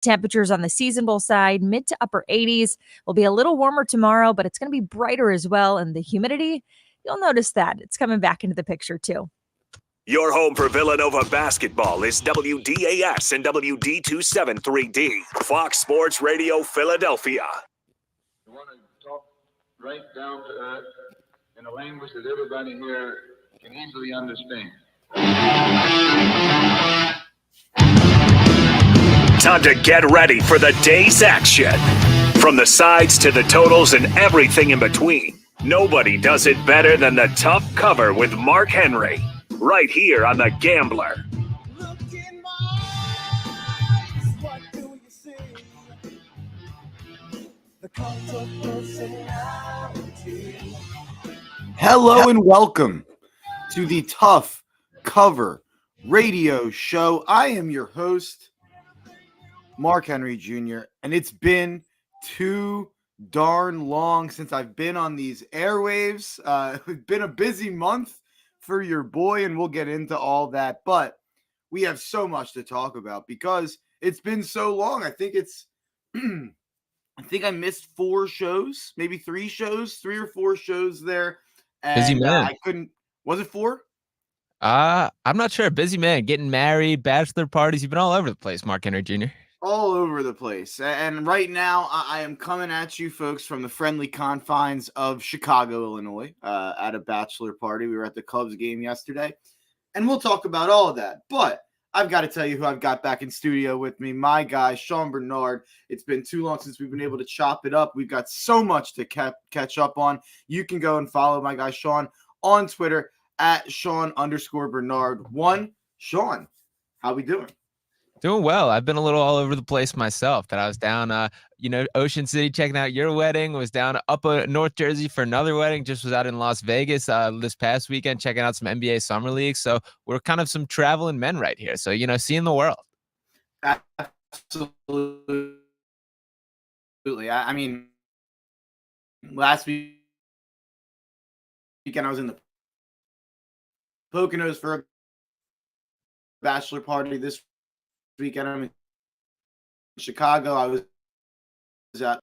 Temperatures on the Season Bowl side, mid to upper 80s. Will be a little warmer tomorrow, but it's going to be brighter as well. And the humidity, you'll notice that it's coming back into the picture too. Your home for Villanova basketball is WDAS and WD273D, Fox Sports Radio, Philadelphia. I want to talk right down to earth in a language that everybody here can easily understand. Time to get ready for the day's action. From the sides to the totals and everything in between, nobody does it better than the Tough Cover with Mark Henry, right here on The Gambler. Hello and welcome to the Tough Cover radio show. I am your host, Mark Henry Jr., and it's been too darn long since I've been on these airwaves. It's been a busy month for your boy, and we'll get into all that, but we have so much to talk about because it's been so long. I think I missed 4 shows, maybe 3 or 4 shows there. And, busy man. I couldn't. Was it 4? I'm not sure. Busy man, getting married, bachelor parties. You've been all over the place, Mark Henry Jr. All over the place. And right now, I am coming at you folks from the friendly confines of Chicago, Illinois, at a bachelor party. We were at the Cubs game yesterday, and we'll talk about all of that. But I've got to tell you who I've got back in studio with me, my guy, Sean Barnard. It's been too long since we've been able to chop it up. We've got so much to catch up on. You can go and follow my guy, Sean, on Twitter at Sean_Barnard1. Sean, how we doing? Doing well. I've been a little all over the place myself. That I was down, Ocean City checking out your wedding. Was down up North Jersey for another wedding. Just was out in Las Vegas this past weekend checking out some NBA Summer League. So we're kind of some traveling men right here. So, seeing the world. Absolutely. I mean, last weekend I was in the Poconos for a bachelor party. This weekend I'm in Chicago. I was at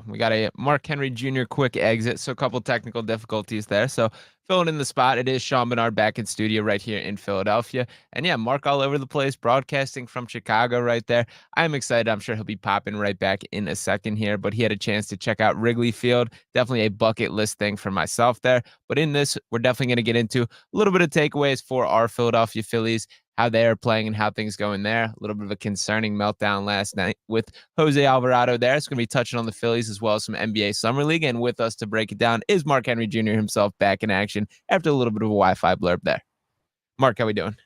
we got a Mark Henry Jr. quick exit, so a couple technical difficulties there. So filling in the spot, it is Sean Barnard back in studio right here in Philadelphia. And yeah, Mark all over the place, broadcasting from Chicago right there. I'm excited. I'm sure he'll be popping right back in a second here, but he had a chance to check out Wrigley Field. Definitely a bucket list thing for myself there. But in this, we're definitely going to get into a little bit of takeaways for our Philadelphia Phillies, how they are playing and how things going there. A little bit of a concerning meltdown last night with Jose Alvarado there. It's going to be touching on the Phillies as well as some NBA Summer League. And with us to break it down is Mark Henry Jr. himself back in action after a little bit of a Wi-Fi blurb there. Mark, how we doing?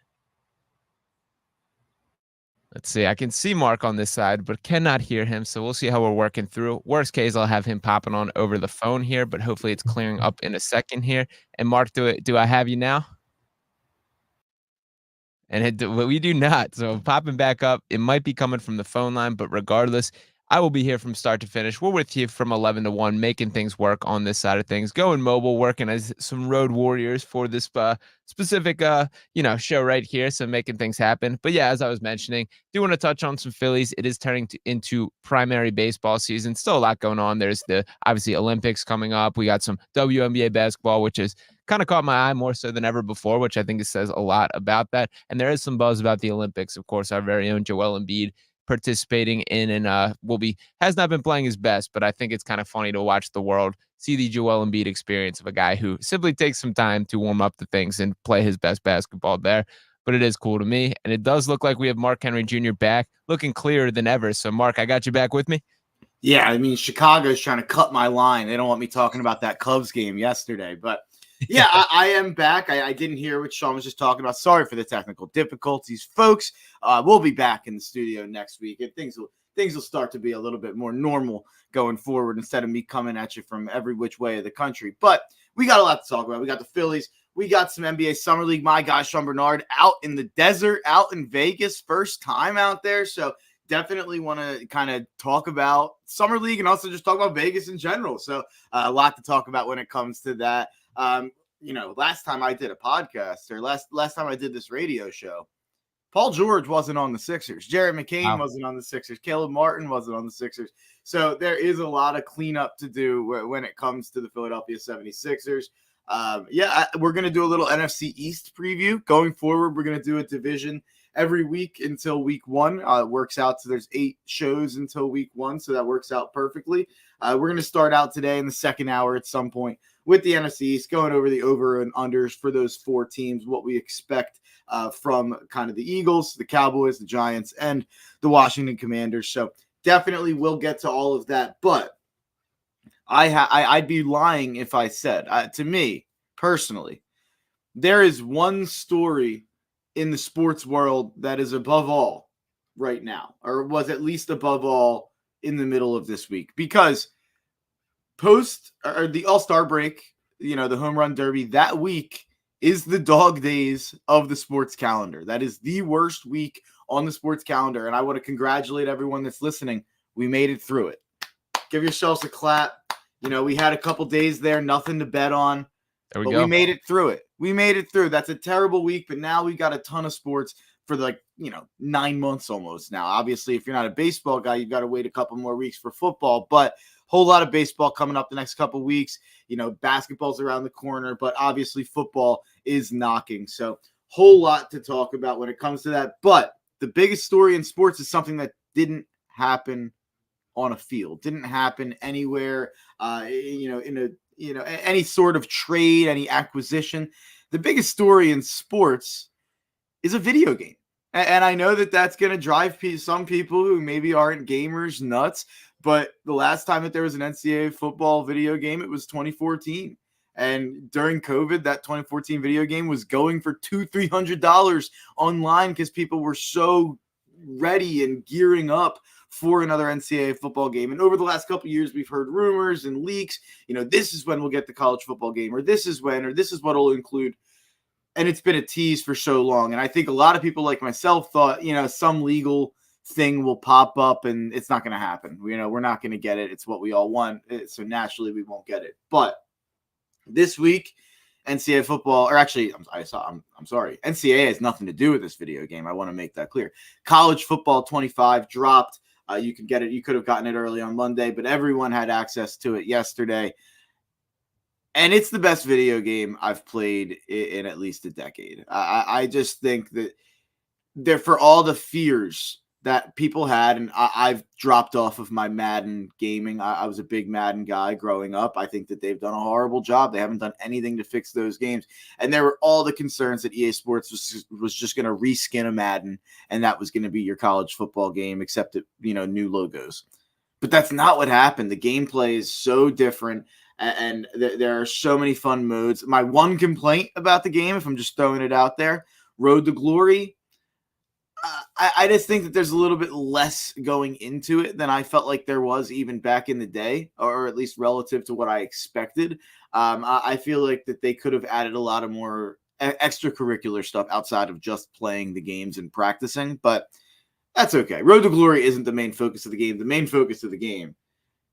Let's see. I can see Mark on this side, but cannot hear him. So we'll see how we're working through. Worst case, I'll have him popping on over the phone here, but hopefully it's clearing up in a second here. And Mark, do I have you now? And we do not. So popping back up, it might be coming from the phone line, but regardless, I will be here from start to finish. We're with you from 11 to 1, making things work on this side of things, going mobile, working as some road warriors for this specific, show right here. So making things happen. But yeah, as I was mentioning, do want to touch on some Phillies. It is turning into primary baseball season. Still a lot going on. There's the obviously Olympics coming up. We got some WNBA basketball, which is kind of caught my eye more so than ever before, which I think it says a lot about that. And there is some buzz about the Olympics. Of course, our very own Joel Embiid participating in and has not been playing his best, but I think it's kind of funny to watch the world see the Joel Embiid experience of a guy who simply takes some time to warm up the things and play his best basketball there. But it is cool to me. And it does look like we have Mark Henry Jr. back, looking clearer than ever. So Mark, I got you back with me. Yeah, I mean, Chicago's trying to cut my line. They don't want me talking about that Cubs game yesterday, but yeah, I am back. I didn't hear what Sean was just talking about. Sorry for the technical difficulties, folks. We'll be back in the studio next week, and things will start to be a little bit more normal going forward instead of me coming at you from every which way of the country. But we got a lot to talk about. We got the Phillies. We got some NBA Summer League. My guy, Sean Barnard, out in the desert, out in Vegas, first time out there. So definitely want to kind of talk about Summer League and also just talk about Vegas in general. So a lot to talk about when it comes to that. Last time I did a podcast or last time I did this radio show, Paul George wasn't on the Sixers. Jared McCain Wow. wasn't on the Sixers. Caleb Martin wasn't on the Sixers. So there is a lot of cleanup to do when it comes to the Philadelphia 76ers. We're going to do a little NFC East preview. Going forward, we're going to do a division every week until week 1. It works out, so there's 8 shows until week 1, so that works out perfectly. We're going to start out today in the second hour at some point with the NFC East, going over the over and unders for those 4 teams, what we expect from kind of the Eagles, the Cowboys, the Giants, and the Washington Commanders. So definitely we'll get to all of that, but I'd be lying if I said, to me personally, there is one story in the sports world that is above all right now, or was at least above all in the middle of this week, because post or the All-Star break, the home run derby, that week is the dog days of the sports calendar. That is the worst week on the sports calendar, and I want to congratulate everyone that's listening. We made it through it. Give yourselves a clap. We had a couple days there, nothing to bet on. There we but go. we made it through it. We made it through. That's a terrible week, but now we got a ton of sports for 9 months almost now. Obviously, if you're not a baseball guy, you've got to wait a couple more weeks for football, but whole lot of baseball coming up the next couple weeks. Basketball's around the corner, but obviously football is knocking. So whole lot to talk about when it comes to that. But the biggest story in sports is something that didn't happen on a field, didn't happen anywhere, any sort of trade, any acquisition. The biggest story in sports is a video game. And I know that that's going to drive some people who maybe aren't gamers nuts, but the last time that there was an NCAA football video game, it was 2014. And during COVID, that 2014 video game was going for $200-$300 online because people were so ready and gearing up for another NCAA football game. And over the last couple of years, we've heard rumors and leaks, this is when we'll get the college football game, or this is when, or this is what it'll include. And it's been a tease for so long. And I think a lot of people like myself thought, some legal thing will pop up and it's not going to happen. We're not going to get it. It's what we all want. So naturally we won't get it. But this week, NCAA football, or actually, I'm sorry. NCAA has nothing to do with this video game. I want to make that clear. College football 25 dropped. You can get it. You could have gotten it early on Monday, but everyone had access to it yesterday. And it's the best video game I've played in at least a decade. I just think that for all the fears that people had, and I've dropped off of my Madden gaming. I was a big Madden guy growing up. I think that they've done a horrible job. They haven't done anything to fix those games. And there were all the concerns that EA Sports was just going to reskin a Madden, and that was going to be your college football game, except new logos. But that's not what happened. The gameplay is so different. And there are so many fun modes. My one complaint about the game, if I'm just throwing it out there, Road to Glory, I just think that there's a little bit less going into it than I felt like there was even back in the day, or at least relative to what I expected. I feel like that they could have added a lot of more extracurricular stuff outside of just playing the games and practicing, but that's okay. Road to Glory isn't the main focus of the game. The main focus of the game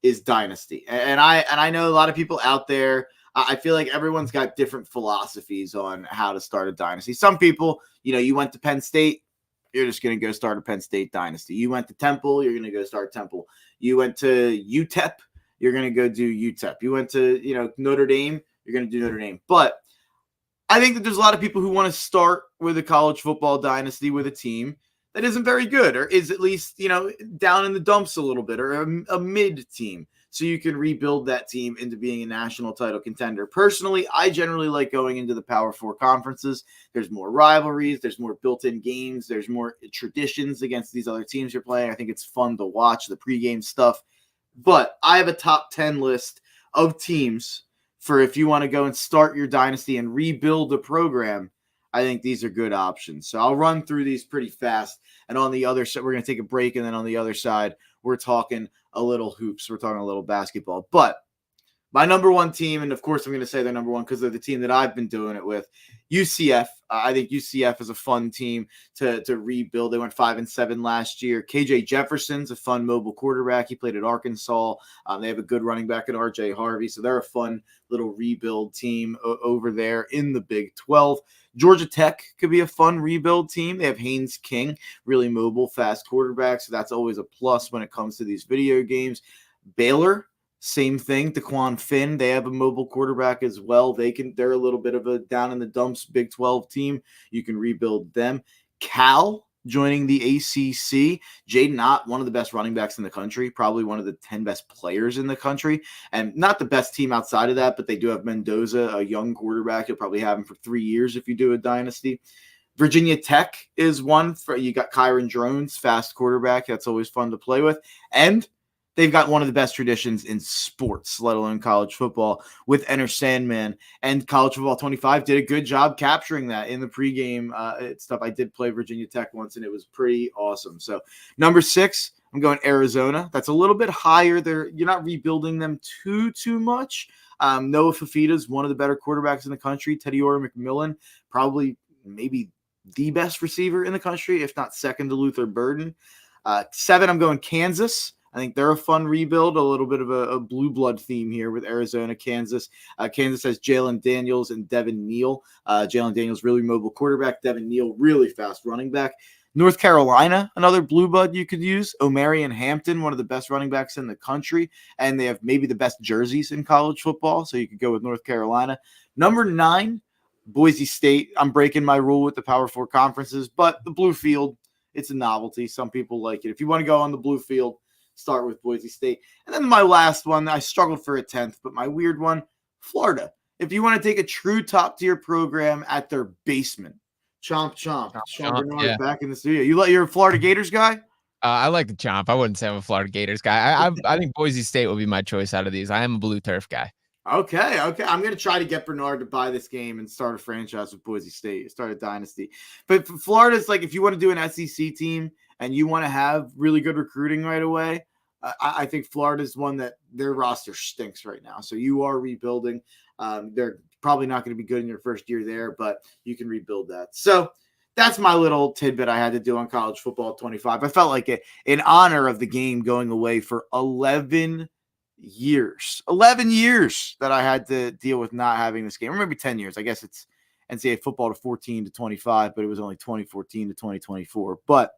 is Dynasty. And I know a lot of people out there, I feel like everyone's got different philosophies on how to start a dynasty. Some people, you went to Penn State, you're just going to go start a Penn State dynasty. You went to Temple, you're going to go start Temple. You went to UTEP, you're going to go do UTEP. You went to, Notre Dame, you're going to do Notre Dame. But I think that there's a lot of people who want to start with a college football dynasty with a team that isn't very good, or is at least, down in the dumps a little bit, or a mid team, so you can rebuild that team into being a national title contender. Personally, I generally like going into the Power Four conferences. There's more rivalries, there's more built-in games, there's more traditions against these other teams you're playing. I think it's fun to watch the pregame stuff. But I have a top 10 list of teams for if you want to go and start your dynasty and rebuild the program. I think these are good options. So I'll run through these pretty fast. And on the other side, we're going to take a break. And then on the other side, we're talking a little hoops. We're talking a little basketball. But My number one team, and of course I'm going to say they're number one because they're the team that I've been doing it with, UCF. I think UCF is a fun team to rebuild. They went 5-7 last year. KJ Jefferson's a fun mobile quarterback. He played at Arkansas. They have a good running back in RJ Harvey. So they're a fun little rebuild team over there in the Big 12. Georgia Tech could be a fun rebuild team. They have Haynes King, really mobile, fast quarterback. So that's always a plus when it comes to these video games. Baylor, same thing. DeQuan Finn, they have a mobile quarterback as well. They're a little bit of a down in the dumps Big 12 team. You can rebuild them. Cal joining the ACC. Jaden Ott, one of the best running backs in the country, probably one of the 10 best players in the country, and not the best team outside of that, but they do have Mendoza, a young quarterback. You'll probably have him for 3 years if you do a dynasty. Virginia Tech is one. You got Kyron Drones, fast quarterback. That's always fun to play with. And they've got one of the best traditions in sports, let alone college football, with Enter Sandman. And College Football 25 did a good job capturing that in the pregame stuff. I did play Virginia Tech once, and it was pretty awesome. So number 6, I'm going Arizona. That's a little bit higher. You're not rebuilding them too much. Noah Fafita's one of the better quarterbacks in the country. Teddy-Ora McMillan, probably maybe the best receiver in the country, if not second to Luther Burden. 7, I'm going Kansas. I think they're a fun rebuild, a little bit of a blue blood theme here with Arizona, Kansas. Kansas has Jalen Daniels and Devin Neal. Jalen Daniels, really mobile quarterback. Devin Neal, really fast running back. North Carolina, another blue blood you could use. Omarion Hampton, one of the best running backs in the country. And they have maybe the best jerseys in college football, so you could go with North Carolina. Number 9, Boise State. I'm breaking my rule with the Power 4 conferences, but the blue field, it's a novelty. Some people like it. If you want to go on the blue field, start with Boise State. And then my last one, I struggled for a 10th, but my weird one, Florida. If you want to take a true top-tier program at their basement, chomp. Sean Barnard back in the studio. You're a Florida Gators guy? I like the chomp. I wouldn't say I'm a Florida Gators guy. I think Boise State would be my choice out of these. I am a blue turf guy. Okay. I'm going to try to get Bernard to buy this game and start a franchise with Boise State, start a dynasty. But Florida's like, if you want to do an SEC team and you want to have really good recruiting right away, I think Florida's one that their roster stinks right now. So you are rebuilding. They're probably not going to be good in your first year there, but you can rebuild that. So that's my little tidbit I had to do on College Football 25. I felt like it in honor of the game going away for 11 years. 11 years that I had to deal with not having this game. Or maybe 10 years. I guess it's NCAA football to 14 to 25, but it was only 2014 to 2024. But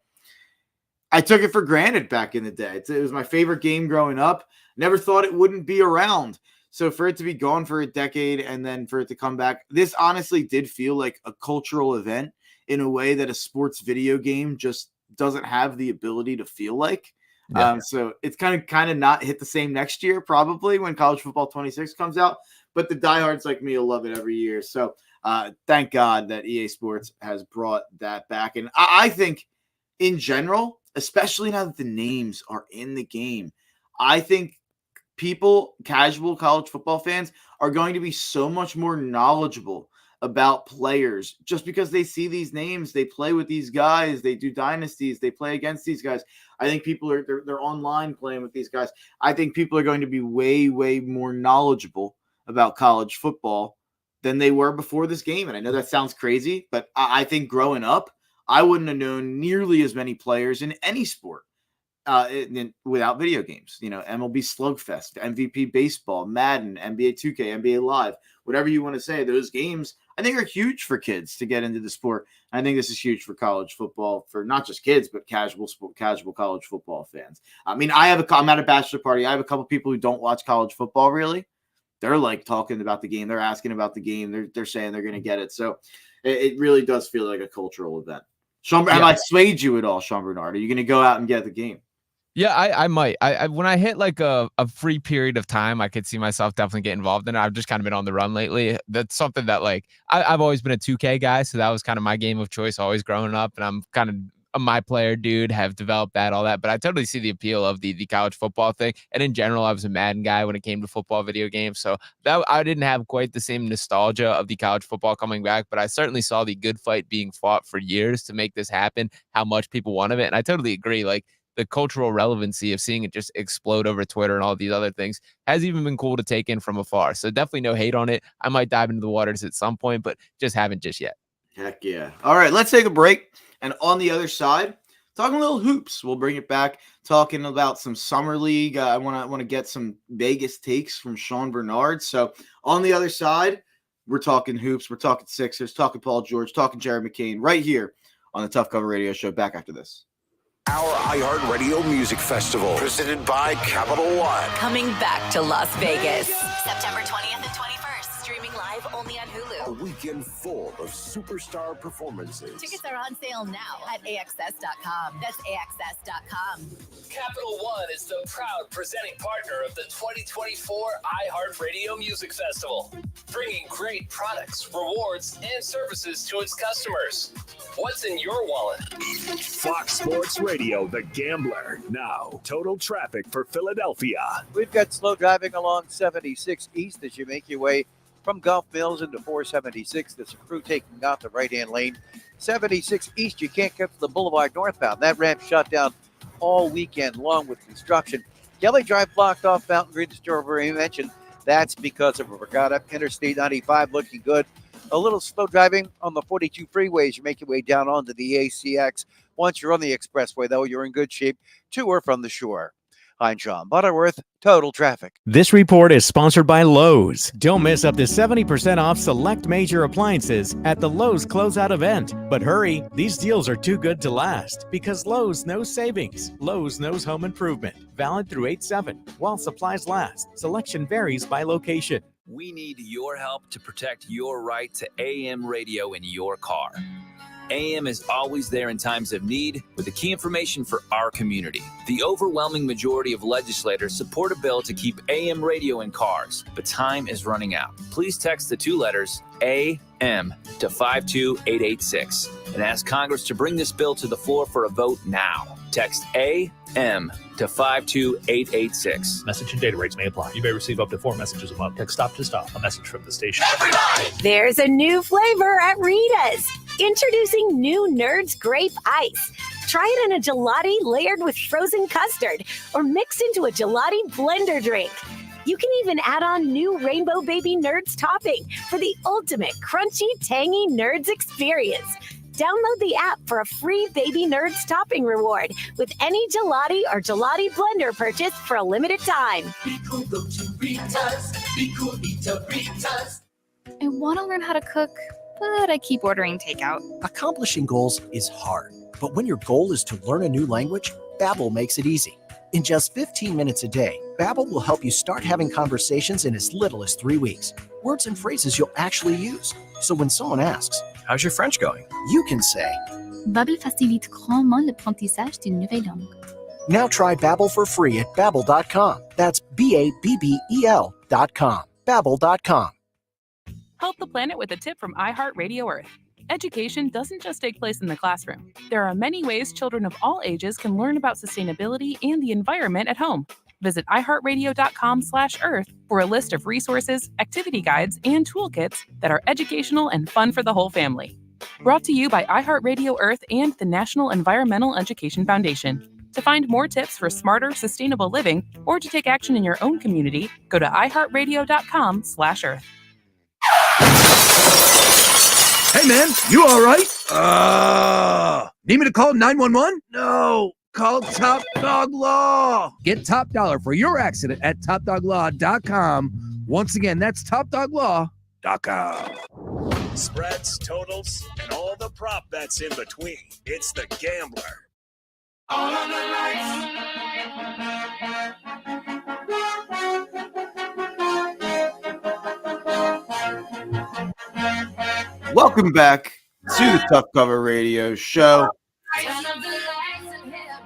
I took it for granted back in the day. It was my favorite game growing up. Never thought it wouldn't be around. So for it to be gone for a decade and then for it to come back, this honestly did feel like a cultural event in a way that a sports video game just doesn't have the ability to feel like. Yeah. So it's kind of not hit the same next year, probably when College Football 26 comes out. But the diehards like me will love it every year. So thank God that EA Sports has brought that back. And I think in general, especially now that the names are in the game, I think casual college football fans, are going to be so much more knowledgeable about players just because they see these names, they play with these guys, they do dynasties, they play against these guys. I think people they're online playing with these guys. I think people are going to be way, way more knowledgeable about college football than they were before this game. And I know that sounds crazy, but I think growing up, I wouldn't have known nearly as many players in any sport without video games. MLB Slugfest, MVP Baseball, Madden, NBA 2K, NBA Live, whatever you want to say. Those games, I think, are huge for kids to get into the sport. I think this is huge for college football, for not just kids, but casual college football fans. I mean, I'm at a bachelor party. I have a couple people who don't watch college football really. They're like talking about the game. They're asking about the game. They're saying they're going to get it. So it really does feel like a cultural event. Have I swayed you at all, Sean Bernard? Are you going to go out and get the game? Yeah, I might. I when I hit like a free period of time, I could see myself definitely get involved in it. I've just kind of been on the run lately. That's something that like I've always been a 2K guy, so that was kind of my game of choice always growing up. And I'm kind of a my player dude, have developed that, all that. But I totally see the appeal of the college football thing. And in general, I was a Madden guy when it came to football video games. So that I didn't have quite the same nostalgia of the college football coming back, but I certainly saw the good fight being fought for years to make this happen, how much people wanted it. And I totally agree. Like, the cultural relevancy of seeing it just explode over Twitter and all these other things has even been cool to take in from afar. So definitely no hate on it. I might dive into the waters at some point, but just haven't just yet. Heck yeah. All right, let's take a break. And on the other side, talking a little hoops. We'll bring it back, talking about some summer league. I want to get some Vegas takes from Sean Barnard. So on the other side, we're talking hoops. We're talking Sixers, talking Paul George, talking Jared McCain right here on the Tough Cover Radio Show. Back after this. Our iHeartRadio Music Festival, presented by Capital One. Coming back to Las Vegas, September 20th and 21st. Streaming live only on Hulu. A weekend full of superstar performances. Tickets are on sale now at AXS.com. That's AXS.com. Capital One is the proud presenting partner of the 2024 iHeartRadio Music Festival, bringing great products, rewards, and services to its customers. What's in your wallet? Fox Sports Radio, The Gambler. Now, total traffic for Philadelphia. We've got slow driving along 76 East as you make your way from Gulf Mills into 476. There's a crew taking out the right-hand lane. 76 East, you can't get to the Boulevard northbound. That ramp shut down all weekend long with construction. Kelly Drive blocked off Fountain Green Strawberry mentioned. That's because of a regatta. Interstate 95 looking good. A little slow driving on the 42 freeways. You make your way down onto the ACX. Once you're on the expressway, though, you're in good shape to or from the shore. I'm Sean Butterworth, Total Traffic. This report is sponsored by Lowe's. Don't miss up to 70% off select major appliances at the Lowe's closeout event. But hurry, these deals are too good to last because Lowe's knows savings. Lowe's knows home improvement. Valid through 8/7 while supplies last. Selection varies by location. We need your help to protect your right to AM radio in your car. AM is always there in times of need with the key information for our community. The overwhelming majority of legislators support a bill to keep AM radio in cars, but time is running out. Please text the two letters AM to 52886 and ask Congress to bring this bill to the floor for a vote now. Text AM to 52886. Message and data rates may apply. You may receive up to 4 messages a month. Text stop to stop. A message from the station. There's a new flavor at Rita's. Introducing new Nerds Grape Ice. Try it in a gelati layered with frozen custard or mixed into a gelati blender drink. You can even add on new Rainbow Baby Nerds topping for the ultimate crunchy, tangy Nerds experience. Download the app for a free Baby Nerds topping reward with any gelati or gelati blender purchase for a limited time. Be cool, go to Rita's. Be cool, eat a Rita's. I want to learn how to cook, but I keep ordering takeout. Accomplishing goals is hard, but when your goal is to learn a new language, Babbel makes it easy. In just 15 minutes a day, Babbel will help you start having conversations in as little as 3 weeks. Words and phrases you'll actually use. So when someone asks, "How's your French going?" you can say, Babbel facilite grandement l'apprentissage d'une nouvelle langue. Now try Babbel for free at Babbel.com. That's Babbel.com. Babbel.com. Help the planet with a tip from iHeartRadio Earth. Education doesn't just take place in the classroom. There are many ways children of all ages can learn about sustainability and the environment at home. Visit iHeartRadio.com/Earth for a list of resources, activity guides, and toolkits that are educational and fun for the whole family. Brought to you by iHeartRadio Earth and the National Environmental Education Foundation. To find more tips for smarter, sustainable living, or to take action in your own community, go to iHeartRadio.com/Earth. Hey, man, you all right? Need me to call 911? No, call Top Dog Law. Get top dollar for your accident at topdoglaw.com. Once again, that's topdoglaw.com. Spreads, totals, and all the prop bets in between. It's The Gambler. All of the lights. Welcome back to the Tough Cover Radio Show.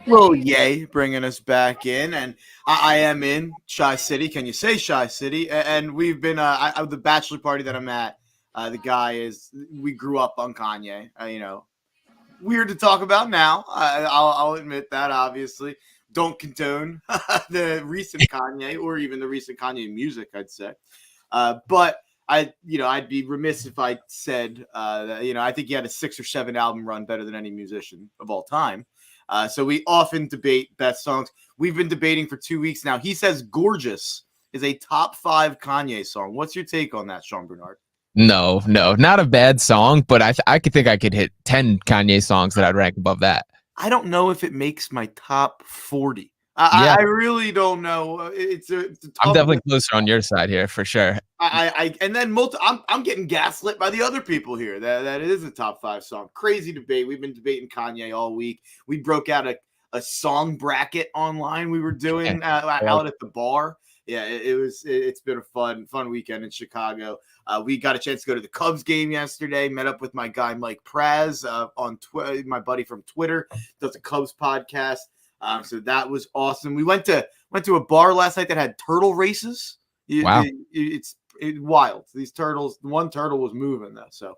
Well, yay, bringing us back in, and I am in Shy City. Can you say Shy City? And we've been the bachelor party that I'm at. The guy we grew up on Kanye. Weird to talk about now. I'll admit that. Obviously, don't condone the recent Kanye or even the recent Kanye music. I'd say, but I'd be remiss if I said that, I think he had a 6 or 7 album run better than any musician of all time. So we often debate best songs. We've been debating for 2 weeks now. He says Gorgeous is a top 5 Kanye song. What's your take on that, Sean Bernard? No, not a bad song, but I could think I could hit 10 Kanye songs that I'd rank above that. I don't know if it makes my top 40. Yeah. I really don't know. It's a I'm tough definitely list. closer on your side here for sure. And then I'm getting gaslit by the other people here that it is a top 5 song. Crazy debate. We've been debating Kanye all week. We broke out a song bracket online we were doing out at the bar. Yeah, it's been a fun weekend in Chicago. We got a chance to go to the Cubs game yesterday. Met up with my guy Mike Praz on Twitter. My buddy from Twitter does a Cubs podcast. So that was awesome. We went to a bar last night that had turtle races. Wow. It's wild. These turtles, one turtle was moving though. So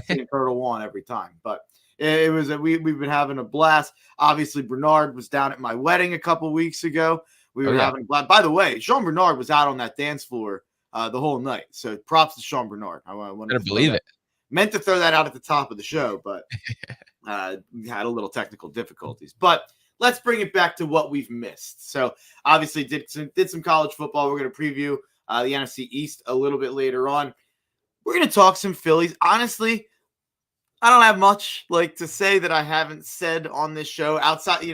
Team Turtle won every time. But it was we've been having a blast. Obviously, Barnard was down at my wedding a couple weeks ago. We were having a blast. By the way, Sean Bernard was out on that dance floor the whole night. So props to Sean Bernard. I wanted to believe it. Meant to throw that out at the top of the show, but we had a little technical difficulties. But let's bring it back to what we've missed. So obviously did some college football. We're going to preview the NFC East a little bit later on. We're going to talk some Phillies. Honestly, I don't have much to say that I haven't said on this show outside,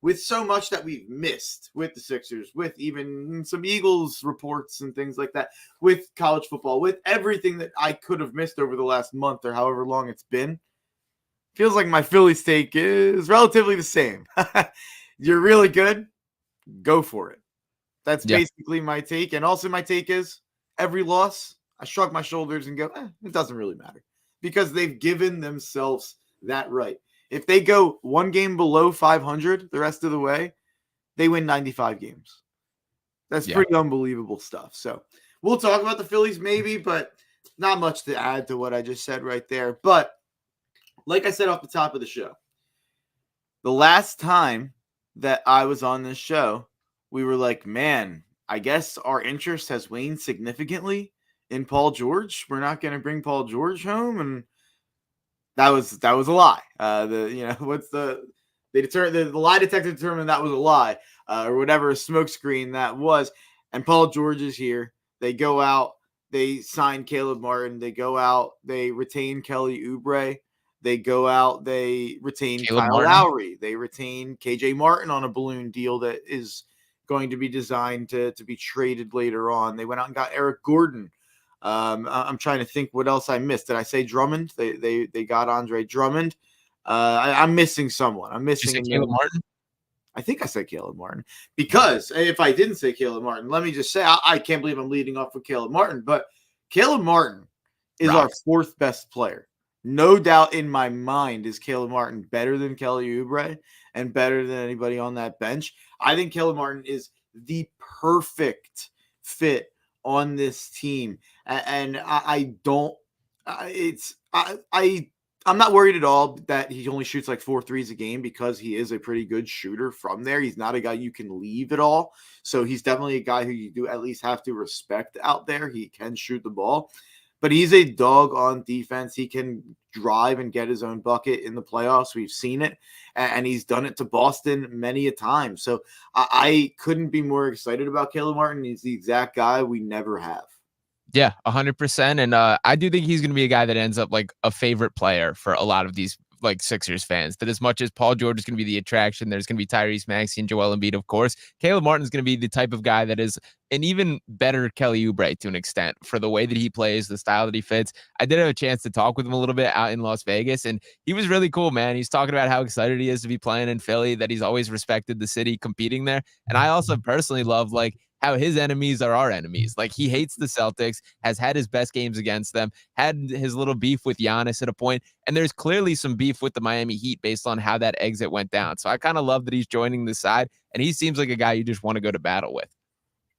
with so much that we've missed with the Sixers, with even some Eagles reports and things like that, with college football, with everything that I could have missed over the last month or however long it's been. Feels like my Phillies take is relatively the same. You're really good. Go for it. That's basically my take. And also my take is every loss, I shrug my shoulders and go, it doesn't really matter because they've given themselves that right. If they go one game below 500 the rest of the way, they win 95 games. That's pretty unbelievable stuff. So we'll talk about the Phillies maybe, but not much to add to what I just said right there. But like I said off the top of the show, the last time that I was on this show, we were like, man, I guess our interest has waned significantly in Paul George. We're not going to bring Paul George home. And that was a lie. The lie detector determined that was a lie or whatever smokescreen that was. And Paul George is here. They go out, they sign Caleb Martin. They go out, they retain Kelly Oubre. They go out, they retain Kyle Lowry. They retain KJ Martin on a balloon deal that is going to be designed to be traded later on. They went out and got Eric Gordon. I'm trying to think what else I missed. Did I say Drummond? They got Andre Drummond. I'm missing someone. I'm missing Caleb Martin. I think I said Caleb Martin because if I didn't say Caleb Martin, let me just say I can't believe I'm leading off with Caleb Martin, but Caleb Martin is our fourth best player. No doubt in my mind is Caleb Martin better than Kelly Oubre and better than anybody on that bench. I think Caleb Martin is the perfect fit on this team. And I'm not worried at all that he only shoots like 4 threes a game because he is a pretty good shooter from there. He's not a guy you can leave at all. So he's definitely a guy who you do at least have to respect out there. He can shoot the ball, but he's a dog on defense. He can drive and get his own bucket in the playoffs. We've seen it, and he's done it to Boston many a time. So I couldn't be more excited about Caleb Martin. He's the exact guy we never have. Yeah, 100%. And I do think he's going to be a guy that ends up like a favorite player for a lot of these like Sixers fans. That as much as Paul George is going to be the attraction, there's going to be Tyrese Maxey and Joel Embiid, of course. Caleb Martin is going to be the type of guy that is an even better Kelly Oubre to an extent for the way that he plays, the style that he fits. I did have a chance to talk with him a little bit out in Las Vegas, and he was really cool, man. He's talking about how excited he is to be playing in Philly, that he's always respected the city competing there. And I also personally love like how his enemies are our enemies. Like he hates the Celtics, has had his best games against them, had his little beef with Giannis at a point, and there's clearly some beef with the Miami Heat based on how that exit went down. So I kind of love that he's joining the side, and he seems like a guy you just want to go to battle with.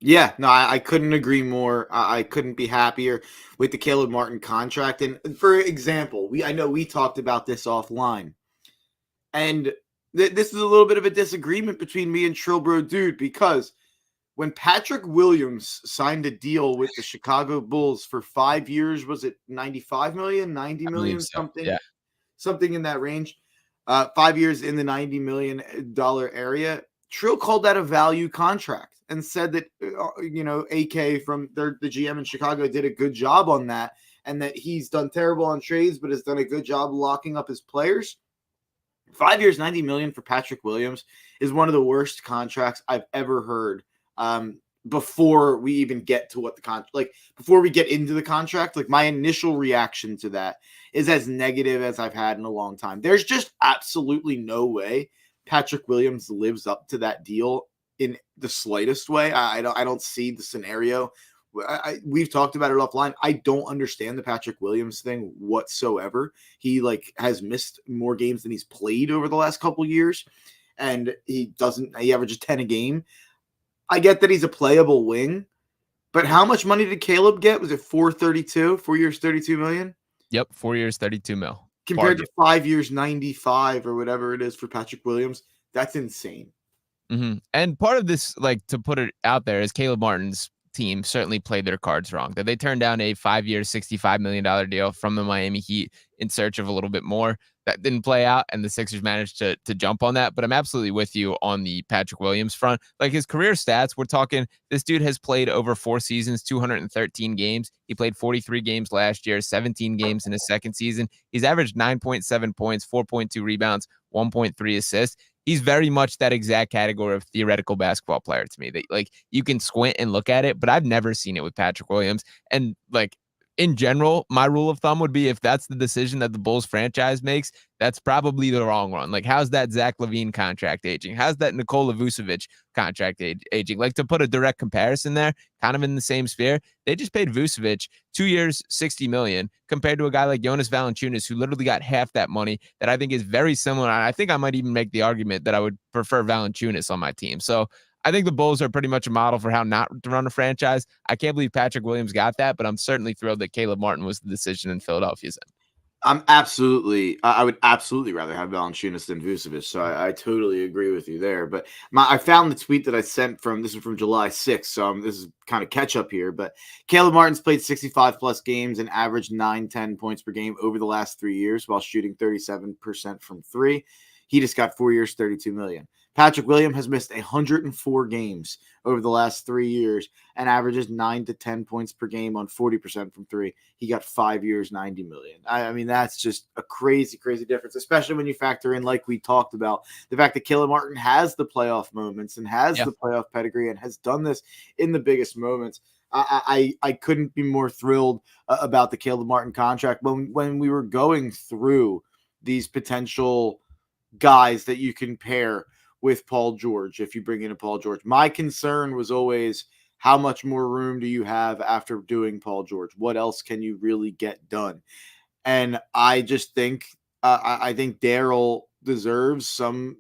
Yeah, no, I couldn't agree more. I couldn't be happier with the Caleb Martin contract. And for example, I know we talked about this offline, and this is a little bit of a disagreement between me and Trilbro Dude, because when Patrick Williams signed a deal with the Chicago Bulls for 5 years, was it 95 million, 90 million, something in that range? 5 years in the $90 million area. Trill called that a value contract and said that, AK from the GM in Chicago did a good job on that, and that he's done terrible on trades, but has done a good job locking up his players. 5 years, $90 million for Patrick Williams is one of the worst contracts I've ever heard. Before we even get to what before we get into the contract, my initial reaction to that is as negative as I've had in a long time. There's just absolutely no way Patrick Williams lives up to that deal in the slightest way. I don't see the scenario. We've talked about it offline. I don't understand the Patrick Williams thing whatsoever. He has missed more games than he's played over the last couple years, and he averages 10 a game. I get that he's a playable wing, but how much money did Caleb get? Was it 432? 4 years, 32 million? Yep, 4 years, 32 mil. Compared to 5 years, 95 or whatever it is for Patrick Williams. That's insane. Mm-hmm. And part of this, to put it out there, is Caleb Martin's team certainly played their cards wrong. That they turned down a 5-year, $65 million deal from the Miami Heat in search of a little bit more. That didn't play out, and the Sixers managed to jump on that. But I'm absolutely with you on the Patrick Williams front. His career stats, we're talking, this dude has played over 4 seasons, 213 games. He played 43 games last year, 17 games in his second season. He's averaged 9.7 points, 4.2 rebounds, 1.3 assists. He's very much that exact category of theoretical basketball player to me. That you can squint and look at it, but I've never seen it with Patrick Williams. And in general, my rule of thumb would be if that's the decision that the Bulls franchise makes, that's probably the wrong one. How's that Zach LaVine contract aging? How's that Nikola Vucevic contract aging? To put a direct comparison there, kind of in the same sphere, they just paid Vucevic 2 years, $60 million, compared to a guy like Jonas Valanciunas, who literally got half that money, that I think is very similar. And I think I might even make the argument that I would prefer Valanciunas on my team. So I think the Bulls are pretty much a model for how not to run a franchise. I can't believe Patrick Williams got that, but I'm certainly thrilled that Caleb Martin was the decision in Philadelphia's end. I would absolutely rather have Valanciunas than Vucevic. So I totally agree with you there. But I found the tweet that I sent this is from July 6th. So this is kind of catch up here. But Caleb Martin's played 65 plus games and averaged 9-10 points per game over the last 3 years while shooting 37% from three. He just got 4 years, $32 million. Patrick Williams has missed 104 games over the last 3 years and averages 9 to 10 points per game on 40% from three. He got 5 years, $90 million. I mean, that's just a crazy, crazy difference, especially when you factor in, like we talked about, the fact that Caleb Martin has the playoff moments and has the playoff pedigree and has done this in the biggest moments. I couldn't be more thrilled about the Caleb Martin contract when we were going through these potential guys that you can pair with Paul George if you bring in a Paul George. My concern was always, how much more room do you have after doing Paul George? What else can you really get done? And I just think I think Daryl deserves some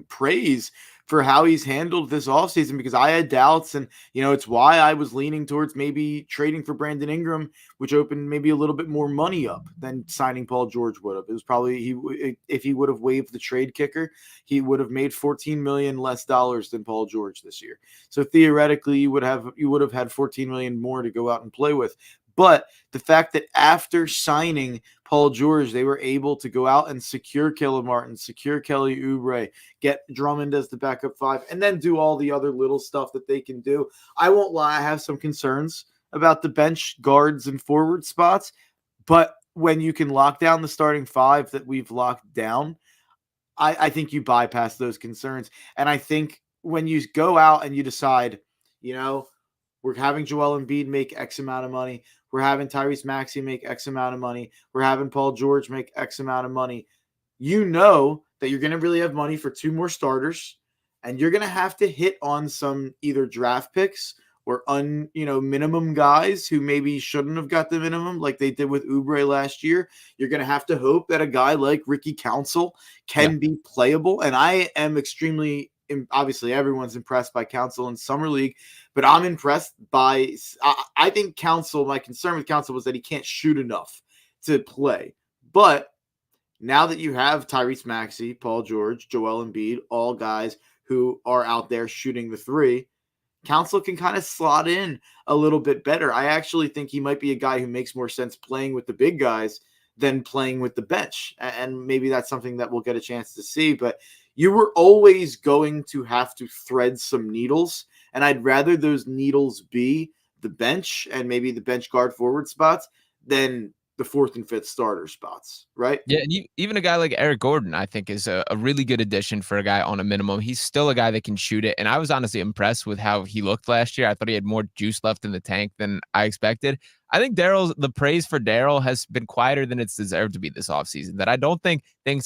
praise for how he's handled this offseason, because I had doubts, and it's why I was leaning towards maybe trading for Brandon Ingram, which opened maybe a little bit more money up than signing Paul George would have. It was probably if he would have waived the trade kicker, he would have made $14 million less than Paul George this year. So theoretically, you would have had $14 million more to go out and play with. But the fact that after signing Paul George, they were able to go out and secure Caleb Martin, secure Kelly Oubre, get Drummond as the backup five, and then do all the other little stuff that they can do. I won't lie, I have some concerns about the bench guards and forward spots, but when you can lock down the starting five that we've locked down, I think you bypass those concerns. And I think when you go out and you decide, we're having Joel Embiid make X amount of money, we're having Tyrese Maxey make X amount of money, we're having Paul George make X amount of money, that you're going to really have money for two more starters, and you're going to have to hit on some either draft picks or minimum guys who maybe shouldn't have got the minimum like they did with Oubre last year. You're going to have to hope that a guy like Ricky Council can be playable, and I am extremely obviously everyone's impressed by Council in Summer League, but I'm impressed by, I think Council, my concern with Council was that he can't shoot enough to play. But now that you have Tyrese Maxey, Paul George, Joel Embiid, all guys who are out there shooting the three, Council can kind of slot in a little bit better. I actually think he might be a guy who makes more sense playing with the big guys than playing with the bench. And maybe that's something that we'll get a chance to see. But you were always going to have to thread some needles. And I'd rather those needles be the bench and maybe the bench guard forward spots than the 4th and 5th starter spots, right? Yeah, and even a guy like Eric Gordon, I think, is a really good addition for a guy on a minimum. He's still a guy that can shoot it, and I was honestly impressed with how he looked last year. I thought he had more juice left in the tank than I expected. I think the praise for Daryl has been quieter than it's deserved to be this offseason, that I don't think things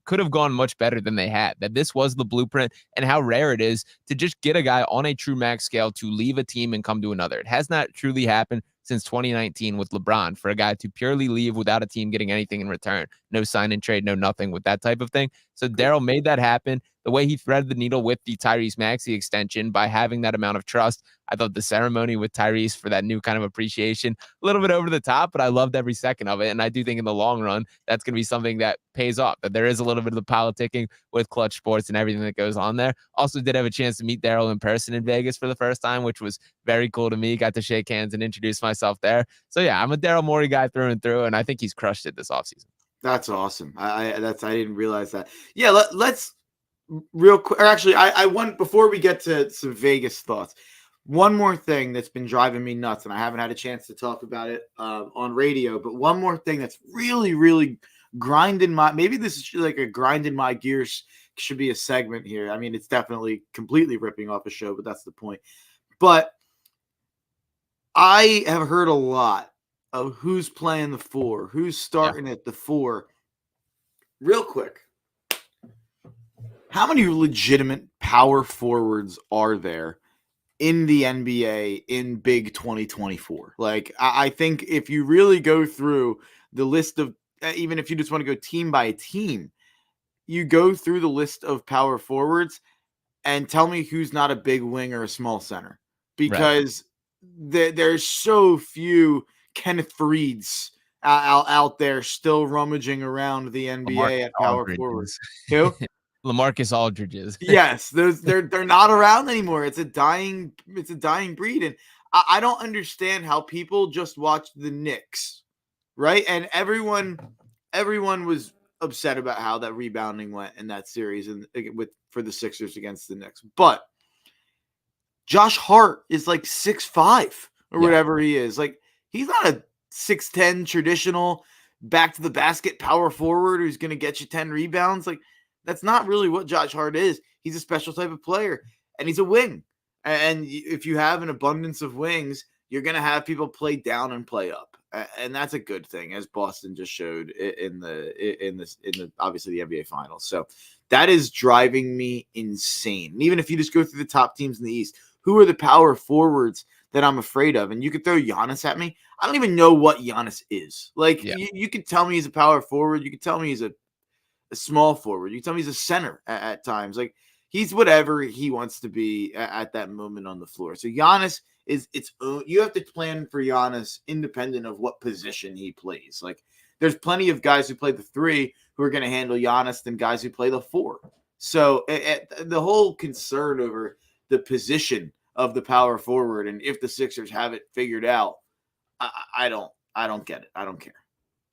could have gone much better than they had, that this was the blueprint, and how rare it is to just get a guy on a true max scale to leave a team and come to another. It has not truly happened since 2019 with LeBron, for a guy to purely leave without a team getting anything in return. No sign and trade, no nothing with that type of thing. So Daryl made that happen. The way he threaded the needle with the Tyrese Maxey extension by having that amount of trust. I thought the ceremony with Tyrese for that new kind of appreciation, a little bit over the top, but I loved every second of it. And I do think in the long run, that's going to be something that pays off, that there is a little bit of the politicking with Clutch Sports and everything that goes on there. Also did have a chance to meet Daryl in person in Vegas for the first time, which was very cool to me. Got to shake hands and introduce myself there. So yeah, I'm a Daryl Morey guy through and through, and I think he's crushed it this offseason. That's awesome. I didn't realize that. Yeah, let's real quick. Or actually, I want, before we get to some Vegas thoughts, one more thing that's been driving me nuts, and I haven't had a chance to talk about it on radio. But one more thing that's really, really grinding my. Maybe this is like a grinding my gears. Should be a segment here. I mean, it's definitely completely ripping off a show, but that's the point. But I have heard a lot of who's playing the 4, who's starting at the 4. Real quick, how many legitimate power forwards are there in the NBA in big 2024? Like, I think if you really go through the list of, even if you just want to go team by team, you go through the list of power forwards and tell me who's not a big wing or a small center, because there's so few Kenneth Freeds out there still rummaging around the NBA at power forward. Who? LaMarcus Aldridge's. Yes, they're not around anymore. It's a dying breed, and I don't understand how people just watch the Knicks, right? And everyone was upset about how that rebounding went in that series and for the Sixers against the Knicks. But Josh Hart is like 6'5" or whatever he is. Like, he's not a 6'10" traditional back to the basket power forward who's going to get you 10 rebounds. Like, that's not really what Josh Hart is. He's a special type of player, and he's a wing. And if you have an abundance of wings, you're going to have people play down and play up. And that's a good thing, as Boston just showed in the obviously the NBA Finals. So that is driving me insane. And even if you just go through the top teams in the East, who are the power forwards that I'm afraid of? And you could throw Giannis at me. I don't even know what Giannis is. Like, you could tell me he's a power forward. You could tell me he's a small forward. You can tell me he's a center at times. Like, he's whatever he wants to be at that moment on the floor. So Giannis is its own. You have to plan for Giannis independent of what position he plays. Like, there's plenty of guys who play the 3 who are going to handle Giannis than guys who play the 4. So the whole concern over the position of the power forward, and if the Sixers have it figured out, I don't get it. I don't care.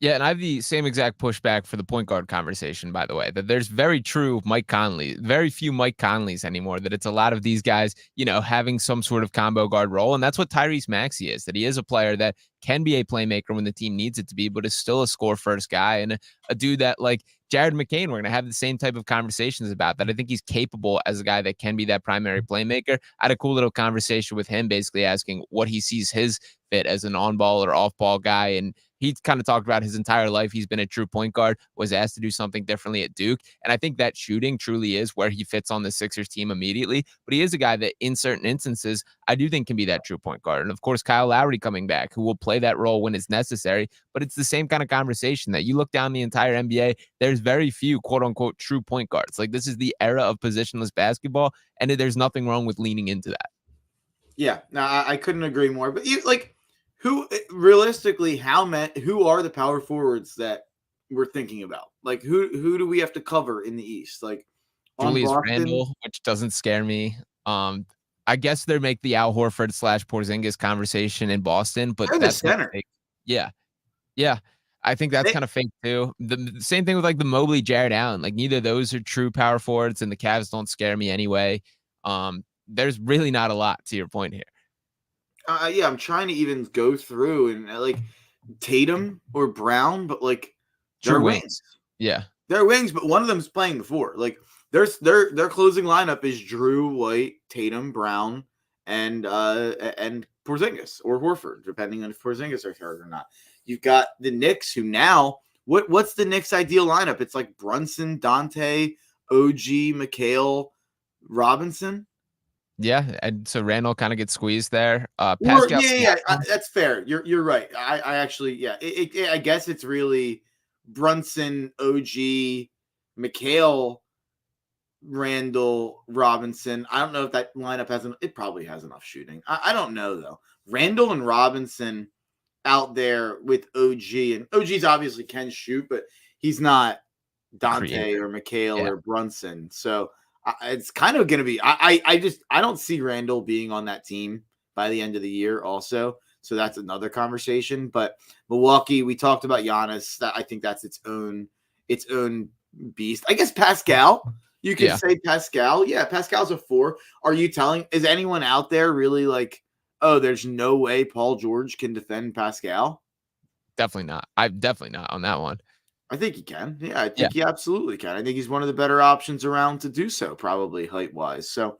Yeah, and I have the same exact pushback for the point guard conversation, by the way, that there's very true Mike Conley, very few Mike Conleys anymore, that it's a lot of these guys, having some sort of combo guard role. And that's what Tyrese Maxey is, that he is a player that can be a playmaker when the team needs it to be, but is still a score first guy, and a dude that, like Jared McCain, we're going to have the same type of conversations about that. I think he's capable as a guy that can be that primary playmaker. I had a cool little conversation with him, basically asking what he sees his fit as an on-ball or off-ball guy, and he kind of talked about his entire life. He's been a true point guard, was asked to do something differently at Duke. And I think that shooting truly is where he fits on the Sixers team immediately. But he is a guy that in certain instances, I do think can be that true point guard. And of course, Kyle Lowry coming back, who will play that role when it's necessary. But it's the same kind of conversation that you look down the entire NBA, there's very few quote unquote true point guards. Like, this is the era of positionless basketball. And there's nothing wrong with leaning into that. Yeah, no, I couldn't agree more. But who realistically, who are the power forwards that we're thinking about? Like, who do we have to cover in the East? Like, Julius Randle, which doesn't scare me. I guess they make the Al Horford / Porzingis conversation in Boston, but they're the center. Yeah. I think that's kind of fake too. The same thing with like the Mobley, Jared Allen. Like neither of those are true power forwards, and the Cavs don't scare me anyway. There's really not a lot to your point here. Yeah, I'm trying to even go through and like Tatum or Brown, but like True they're wings. wings. Yeah, they're wings, but one of them's playing the four. Like their closing lineup is Drew, White, Tatum, Brown, and Porzingis or Horford, depending on if Porzingis are hurt or not. You've got the Knicks, who now what's the Knicks' ideal lineup? It's like Brunson, Dante, OG, McHale, Robinson. Yeah, and so Randall kind of gets squeezed there. Pascal, That's fair. You're right. I actually, I guess it's really Brunson, OG, McHale, Randall, Robinson. I don't know if that lineup it probably has enough shooting. I don't know though. Randall and Robinson out there with OG, and OG's obviously can shoot, but he's not Dante or McHale or Brunson. So it's kind of going to be. I don't see Randall being on that team by the end of the year. Also, so that's another conversation. But Milwaukee, we talked about Giannis. I think that's its own beast. I guess Pascal. You could say Pascal. Yeah, Pascal's a 4. Is anyone out there really like, oh, there's no way Paul George can defend Pascal? Definitely not. I'm definitely not on that one. I think he can. Yeah, I think he absolutely can. I think he's one of the better options around to do so, probably height-wise. So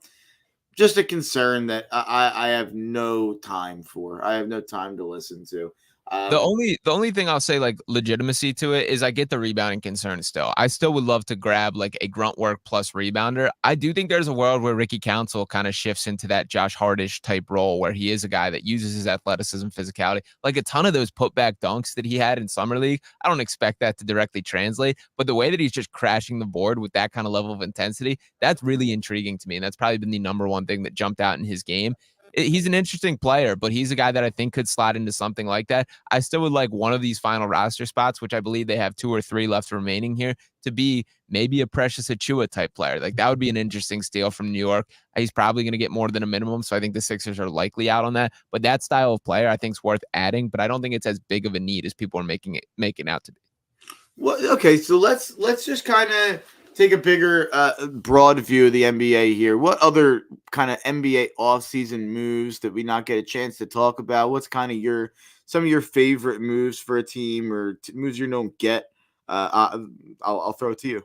just a concern that I have no time for. I have no time to listen to. The only thing I'll say, like, legitimacy to it is I get the rebounding concern still. I still would love to grab like a grunt work plus rebounder. I do think there's a world where Ricky Council kind of shifts into that Josh Hardish type role where he is a guy that uses his athleticism, physicality. Like a ton of those putback dunks that he had in Summer League, I don't expect that to directly translate, but the way that he's just crashing the board with that kind of level of intensity, that's really intriguing to me. And that's probably been the number one thing that jumped out in his game. He's an interesting player, but he's a guy that I think could slide into something like that. I still would like one of these final roster spots, which I believe they have 2 or 3 left remaining here, to be maybe a Precious Achiuwa type player. Like that would be an interesting steal from New York. He's probably going to get more than a minimum, so I think the Sixers are likely out on that. But that style of player I think is worth adding, but I don't think it's as big of a need as people are making out to be. Well, okay, so let's just kind of take a bigger, broad view of the NBA here. What other kind of NBA offseason moves did we not get a chance to talk about? What's kind of some of your favorite moves for a team or moves you don't get? I'll throw it to you.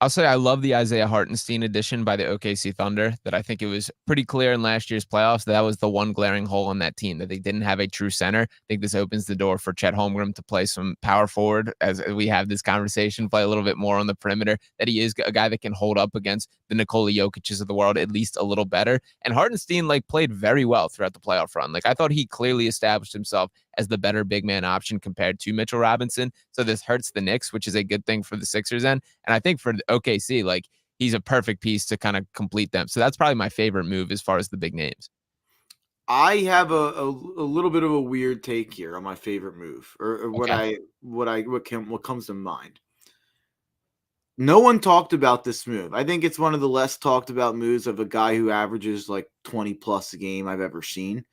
I'll say I love the Isaiah Hartenstein addition by the OKC Thunder, that I think it was pretty clear in last year's playoffs that was the one glaring hole on that team, that they didn't have a true center. I think this opens the door for Chet Holmgren to play some power forward as we have this conversation, play a little bit more on the perimeter, that he is a guy that can hold up against the Nikola Jokic's of the world at least a little better. And Hartenstein played very well throughout the playoff run. I thought he clearly established himself as the better big man option compared to Mitchell Robinson. So this hurts the Knicks, which is a good thing for the Sixers end. And I think for the OKC, he's a perfect piece to kind of complete them. So that's probably my favorite move as far as the big names. I have a little bit of a weird take here on my favorite move, or what comes to mind. No one talked about this move. I think it's one of the less talked about moves of a guy who averages 20 plus a game I've ever seen.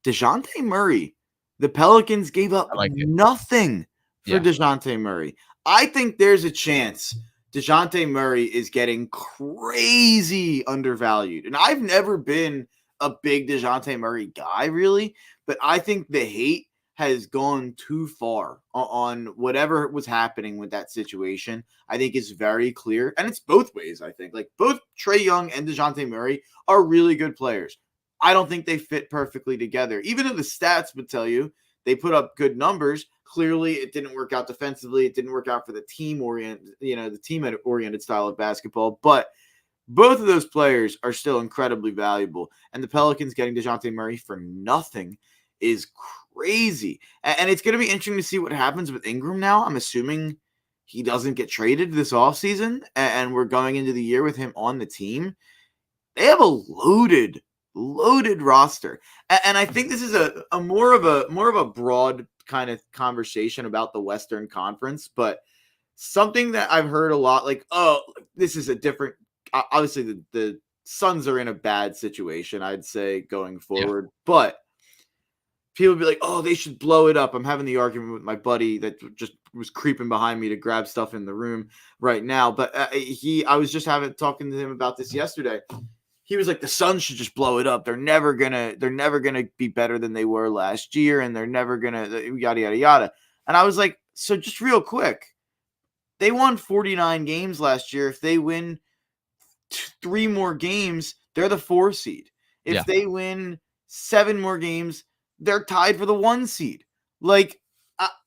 DeJounte Murray. The Pelicans gave up nothing for DeJounte Murray. I think there's a chance DeJounte Murray is getting crazy undervalued. And I've never been a big DeJounte Murray guy, really, but I think the hate has gone too far on whatever was happening with that situation. I think it's very clear, and it's both ways, I think. Both Trae Young and DeJounte Murray are really good players. I don't think they fit perfectly together. Even though the stats would tell you they put up good numbers, clearly it didn't work out defensively. It didn't work out for the team-oriented style of basketball. But both of those players are still incredibly valuable. And the Pelicans getting DeJounte Murray for nothing is crazy. And it's going to be interesting to see what happens with Ingram now. I'm assuming he doesn't get traded this offseason, and we're going into the year with him on the team. They have a loaded roster. And I think this is a more of a broad kind of conversation about the Western Conference, but something that I've heard a lot, this is a different, obviously the Suns are in a bad situation, I'd say, going forward, but people be like, "Oh, they should blow it up." I'm having the argument with my buddy that just was creeping behind me to grab stuff in the room right now. But I was just talking to him about this yesterday. He was like, "The Suns should just blow it up. They're never gonna be better than they were last year, and they're never gonna yada yada yada." And I was like, "So just real quick, they won 49 games last year. If they win 3 more games, they're the 4 seed. If they win 7 more games, they're tied for the 1 seed." Like,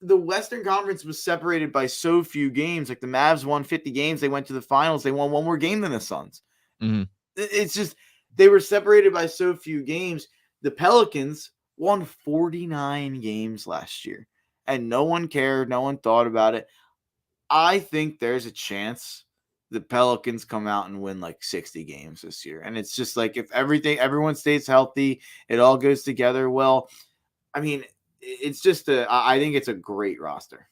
the Western Conference was separated by so few games. Like, the Mavs won 50 games. They went to the finals. They won 1 more game than the Suns. Mm-hmm. It's just, they were separated by so few games. The Pelicans won 49 games last year, and no one cared. No one thought about it. I think there's a chance the Pelicans come out and win like 60 games this year. And it's just like, if everyone stays healthy, it all goes together well. I mean, it's just I think it's a great roster.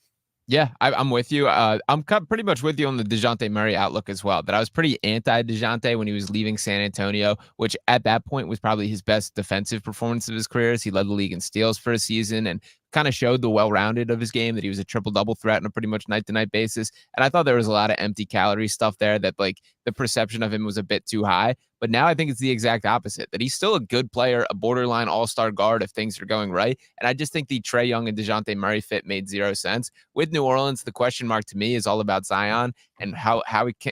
Yeah, I'm with you. I'm pretty much with you on the DeJounte Murray outlook as well. That I was pretty anti-DeJounte when he was leaving San Antonio, which at that point was probably his best defensive performance of his career. He led the league in steals for a season and kind of showed the well-rounded of his game, that he was a triple-double threat on a pretty much night-to-night basis. And I thought there was a lot of empty calorie stuff there, that like the perception of him was a bit too high. But now I think it's the exact opposite, that he's still a good player, a borderline all-star guard if things are going right. And I just think the Trae Young and DeJounte Murray fit made zero sense. With New Orleans, the question mark to me is all about Zion and how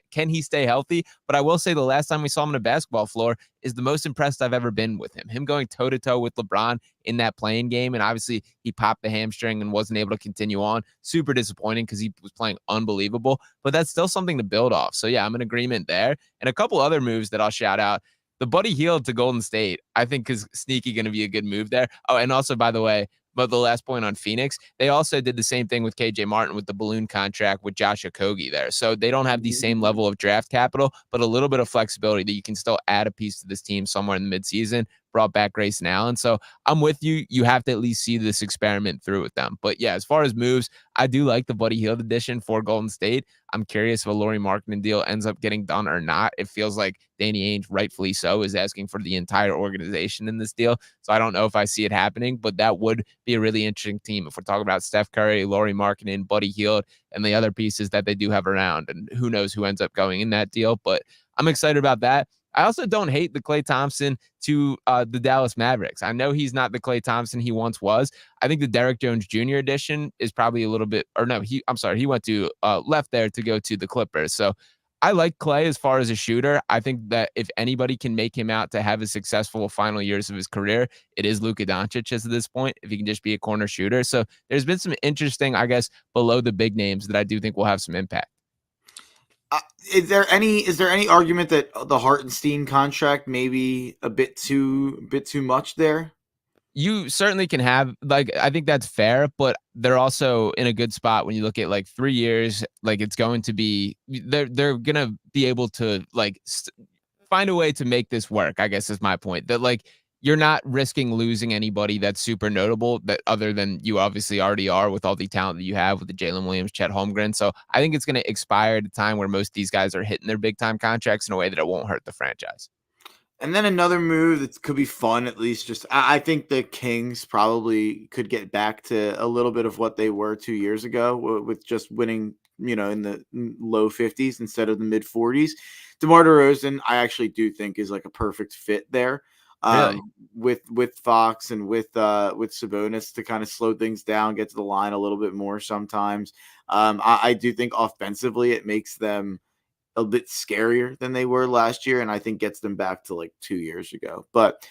can he stay healthy. But I will say the last time we saw him on a basketball floor is the most impressed I've ever been with him. Him going toe-to-toe with LeBron in that playing game, and obviously he popped the hamstring and wasn't able to continue on. Super disappointing because he was playing unbelievable, but that's still something to build off. So yeah, I'm in agreement there. And a couple other moves that I'll shout out. The Buddy Hield to Golden State, I think, is sneaky going to be a good move there. Oh, and also, by the way, but the last point on Phoenix, they also did the same thing with KJ Martin with the balloon contract with Josh Okogie there. So they don't have the same level of draft capital, but a little bit of flexibility that you can still add a piece to this team somewhere in the midseason. Brought back Grayson Allen. So I'm with you. You have to at least see this experiment through with them. But yeah, as far as moves, I do like the Buddy Hield addition for Golden State. I'm curious if a Lauri Markkanen deal ends up getting done or not. It feels like Danny Ainge, rightfully so, is asking for the entire organization in this deal. So I don't know if I see it happening, but that would be a really interesting team if we're talking about Steph Curry, Lauri Markkanen, Buddy Hield, and the other pieces that they do have around. And who knows who ends up going in that deal. But I'm excited about that. I also don't hate the Klay Thompson to the Dallas Mavericks. I know he's not the Klay Thompson he once was. I think the Derrick Jones Jr. edition is probably a little bit, or no, he went to left there to go to the Clippers. So I like Klay as far as a shooter. I think that if anybody can make him out to have a successful final years of his career, it is Luka Doncic at this point, if he can just be a corner shooter. So there's been some interesting, I guess, below the big names that I do think will have some impact. Is there any argument that the Hartenstein contract may be a bit too much there? You certainly can have, like, I think that's fair, but they're also in a good spot when you look at like 3 years. Like, it's going to be, they're going to be able to like find a way to make this work, I guess is my point. That like, you're not risking losing anybody that's super notable, that other than you obviously already are with all the talent that you have with the Jalen Williams, Chet Holmgren. So I think it's going to expire at a time where most of these guys are hitting their big time contracts in a way that it won't hurt the franchise. And then another move that could be fun, at least, just I think the Kings probably could get back to a little bit of what they were 2 years ago with just winning, in the low 50s instead of the mid 40s. DeMar DeRozan, I actually do think is like a perfect fit there. Really? With Fox and with Sabonis to kind of slow things down, get to the line a little bit more sometimes. I do think offensively it makes them a bit scarier than they were last year, and I think gets them back to like 2 years ago. But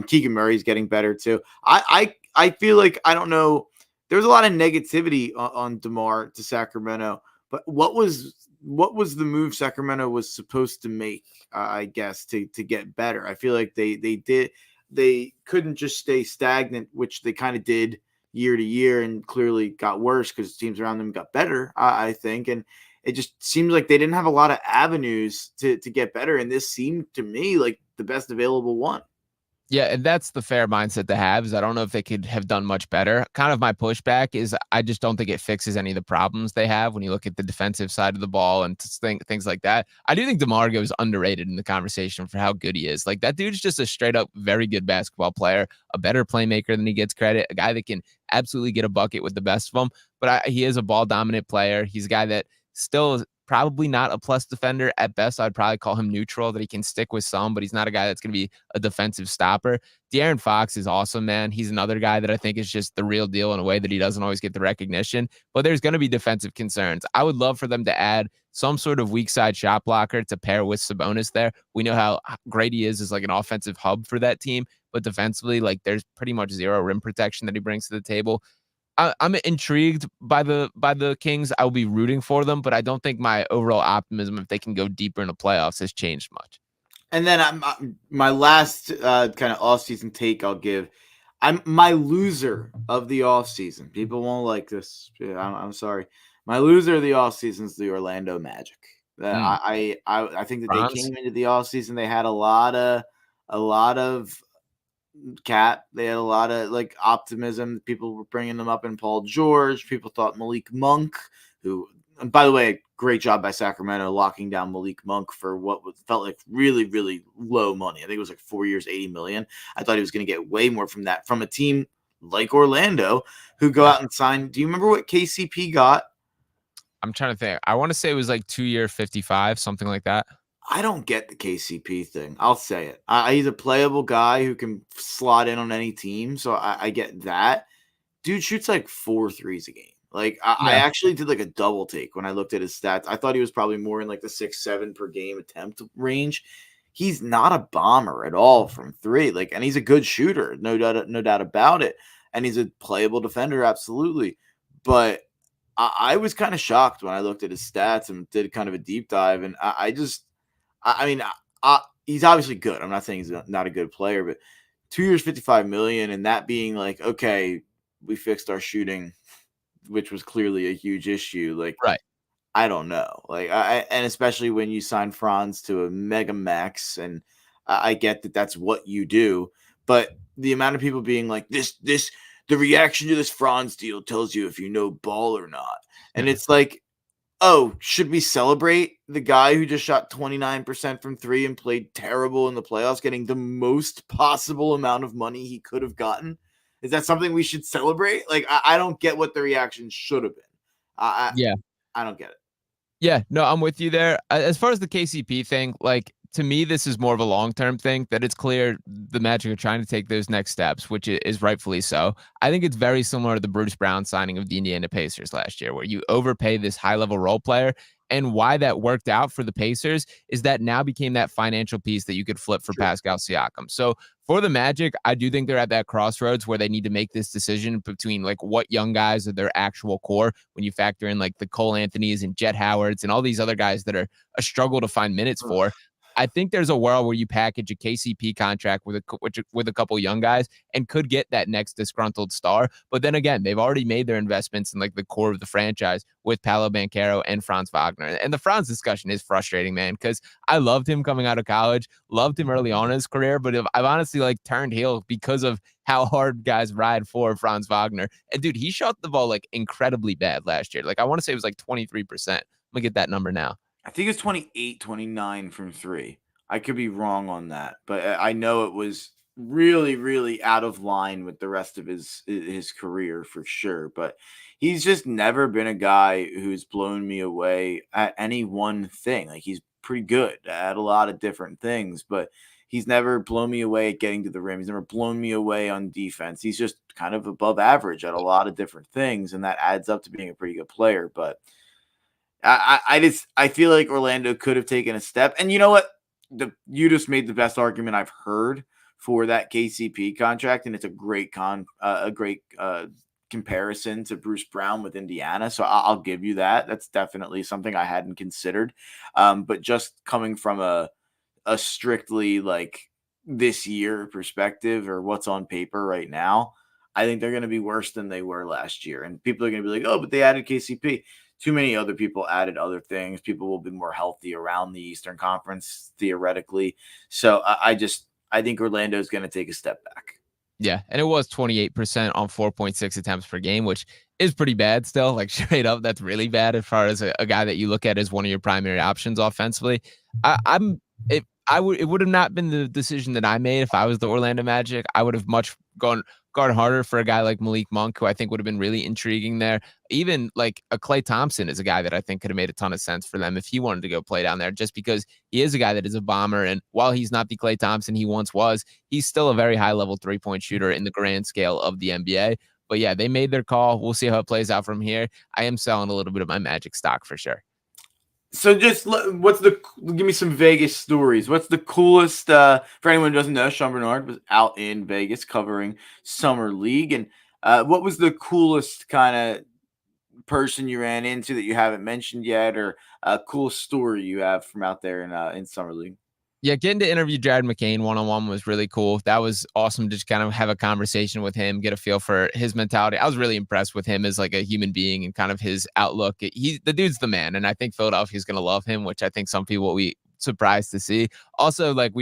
Keegan Murray's getting better too. I feel like, I don't know, there was a lot of negativity on DeMar to Sacramento, but what was the move Sacramento was supposed to make, I guess, to get better? I feel like they couldn't just stay stagnant, which they kind of did year to year, and clearly got worse because teams around them got better, I think. And it just seems like they didn't have a lot of avenues to get better. And this seemed to me like the best available one. Yeah, and that's the fair mindset to have. Is I don't know if they could have done much better. Kind of my pushback is I just don't think it fixes any of the problems they have when you look at the defensive side of the ball and things like that. I do think DeMarco is underrated in the conversation for how good he is. Like that dude's just a straight up very good basketball player, a better playmaker than he gets credit, a guy that can absolutely get a bucket with the best of them. But he is a ball dominant player. He's a guy that still is probably not a plus defender. At best, I'd probably call him neutral, that he can stick with some, but he's not a guy that's going to be a defensive stopper. De'Aaron Fox is awesome, man. He's another guy that I think is just the real deal in a way that he doesn't always get the recognition, but there's going to be defensive concerns. I would love for them to add some sort of weak side shot blocker to pair with Sabonis there. We know how great he is as like an offensive hub for that team, but defensively, like there's pretty much zero rim protection that he brings to the table. I'm intrigued by the Kings. I'll be rooting for them, but I don't think my overall optimism, if they can go deeper in the playoffs, has changed much. And then my last kind of offseason take I'll give. I'm my loser of the offseason. People won't like this. I'm sorry. My loser of the offseason is the Orlando Magic. I think that they came into the offseason. They had a lot of cap. They had a lot of like optimism. People were bringing them up in Paul George. People thought Malik Monk, who, and by the way, great job by Sacramento locking down Malik Monk for what felt like really, really low money. I think it was like 4 years, $80 million. I thought he was going to get way more from that from a team like Orlando who go out and sign. Do you remember what KCP got? I'm trying to think. I want to say it was like 2 year 55, something like that. I don't get the KCP thing. I'll say it. He's a playable guy who can slot in on any team, so I get that. Dude shoots like 4 threes a game. Like I actually did like a double take when I looked at his stats. I thought he was probably more in like the 6-7 per game attempt range. He's not a bomber at all from 3. Like, and he's a good shooter, no doubt about it. And he's a playable defender, absolutely. But I was kind of shocked when I looked at his stats and did kind of a deep dive, and I mean, he's obviously good. I'm not saying he's not a good player, but 2 years, $55 million, and that being like, okay, we fixed our shooting, which was clearly a huge issue. Like, right. I don't know. Like, and especially when you sign Franz to a mega max, and I get that that's what you do, but the amount of people being like the reaction to this Franz deal tells you if you know ball or not. And it's like, oh, should we celebrate the guy who just shot 29% from 3 and played terrible in the playoffs, getting the most possible amount of money he could have gotten? Is that something we should celebrate? Like, I don't get what the reaction should have been. I don't get it. Yeah, no, I'm with you there. As far as the KCP thing, like, to me, this is more of a long-term thing, that it's clear the Magic are trying to take those next steps, which is rightfully so. I think it's very similar to the Bruce Brown signing of the Indiana Pacers last year, where you overpay this high-level role player. And why that worked out for the Pacers is that now became that financial piece that you could flip for Pascal Siakam. So for the Magic, I do think they're at that crossroads where they need to make this decision between like what young guys are their actual core when you factor in like the Cole Anthonys and Jet Howards and all these other guys that are a struggle to find minutes for. I think there's a world where you package a KCP contract with a couple young guys and could get that next disgruntled star. But then again, they've already made their investments in like the core of the franchise with Paolo Banchero and Franz Wagner. And the Franz discussion is frustrating, man, because I loved him coming out of college, loved him early on in his career, but I've honestly like turned heel because of how hard guys ride for Franz Wagner. And dude, he shot the ball like incredibly bad last year. Like I want to say it was like 23%. I'm gonna get that number now. I think it's 28, 29 from 3. I could be wrong on that, but I know it was really, really out of line with the rest of his career for sure. But he's just never been a guy who's blown me away at any one thing. Like, he's pretty good at a lot of different things, but he's never blown me away at getting to the rim. He's never blown me away on defense. He's just kind of above average at a lot of different things, and that adds up to being a pretty good player. But I feel like Orlando could have taken a step. And you know what? You just made the best argument I've heard for that KCP contract, and it's a great comparison to Bruce Brown with Indiana. So I'll give you that. That's definitely something I hadn't considered. But just coming from a strictly like this year perspective or what's on paper right now, I think they're going to be worse than they were last year. And people are going to be like, oh, but they added KCP. Too many other people added other things. People will be more healthy around the Eastern Conference, theoretically. So I I think Orlando is going to take a step back. Yeah, and it was 28% on 4.6 attempts per game, which is pretty bad still. Like straight up, that's really bad as far as a guy that you look at as one of your primary options offensively. It would have not been the decision that I made if I was the Orlando Magic. I would have much gone harder for a guy like Malik Monk, who I think would have been really intriguing there. Even like a Klay Thompson is a guy that I think could have made a ton of sense for them if he wanted to go play down there, just because he is a guy that is a bomber. And while he's not the Klay Thompson he once was, he's still a very high level 3-point shooter in the grand scale of the NBA. But yeah, they made their call. We'll see how it plays out from here. I am selling a little bit of my Magic stock for sure. So just give me some Vegas stories. What's the coolest, for anyone who doesn't know, Sean Barnard was out in Vegas covering Summer League. And what was the coolest kind of person you ran into that you haven't mentioned yet, or a cool story you have from out there in Summer League? Yeah, getting to interview Jared McCain one-on-one was really cool. That was awesome to just kind of have a conversation with him, get a feel for his mentality. I was really impressed with him as like a human being and kind of his outlook. The dude's the man, and I think Philadelphia's going to love him, which I think some people will be surprised to see. Also, like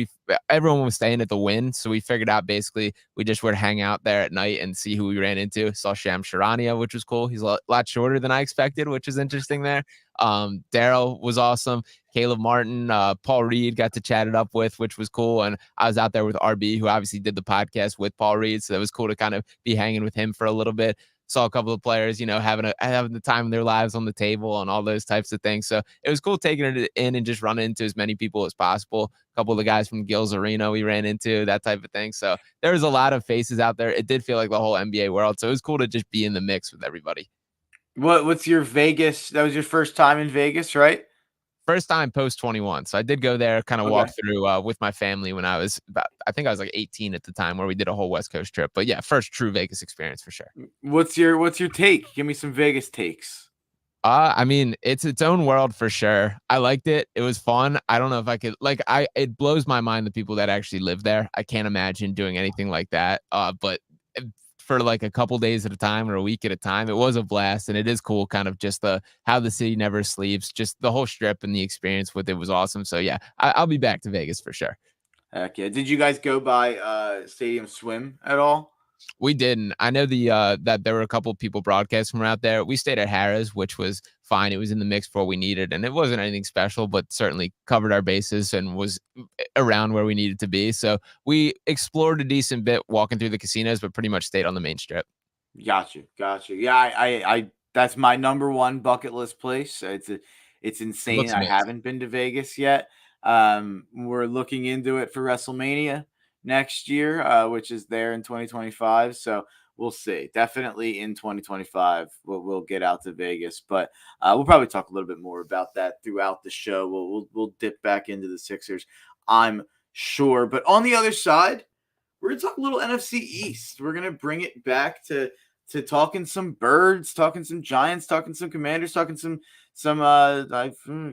everyone was staying at the Wynn, so we figured out basically we just would hang out there at night and see who we ran into. Saw Shams Charania, which was cool. He's a lot shorter than I expected, which is interesting there. Daryl was awesome. Caleb Martin, Paul Reed got to chat it up with, which was cool. And I was out there with RB, who obviously did the podcast with Paul Reed. So that was cool to kind of be hanging with him for a little bit. Saw a couple of players, having the time of their lives on the table and all those types of things. So it was cool taking it in and just running into as many people as possible. A couple of the guys from Gil's Arena we ran into, that type of thing. So there was a lot of faces out there. It did feel like the whole NBA world. So it was cool to just be in the mix with everybody. What's your Vegas? That was your first time in Vegas, right? First time post 21. So I did go there, kind of walk through with my family when I was I think I was like 18 at the time, where we did a whole West Coast trip. But yeah, first true Vegas experience for sure. What's your take? Give me some Vegas takes. I mean, it's its own world for sure. I liked it. It was fun. I don't know if I could it blows my mind the people that actually live there. I can't imagine doing anything like that. But for like a couple days at a time or a week at a time, it was a blast. And it is cool, kind of just how the city never sleeps, just the whole strip and the experience with it was awesome. So yeah, I'll be back to Vegas for sure. Heck yeah. Did you guys go by Stadium Swim at all? We didn't. I know that there were a couple of people broadcasting from out there. We stayed at Harrah's, which was fine. It was in the mix for what we needed, and it wasn't anything special, but certainly covered our bases and was around where we needed to be. So we explored a decent bit walking through the casinos, but pretty much stayed on the main strip. Gotcha. Yeah, I that's my number one bucket list place. It's insane. I haven't been to Vegas yet. We're looking into it for WrestleMania next year, which is there in 2025. So we'll see. Definitely in 2025, we'll get out to Vegas, but we'll probably talk a little bit more about that throughout the show. We'll dip back into the Sixers, I'm sure. But on the other side, we're gonna talk a little NFC East. We're gonna bring it back to talking some Birds, talking some Giants, talking some Commanders, talking some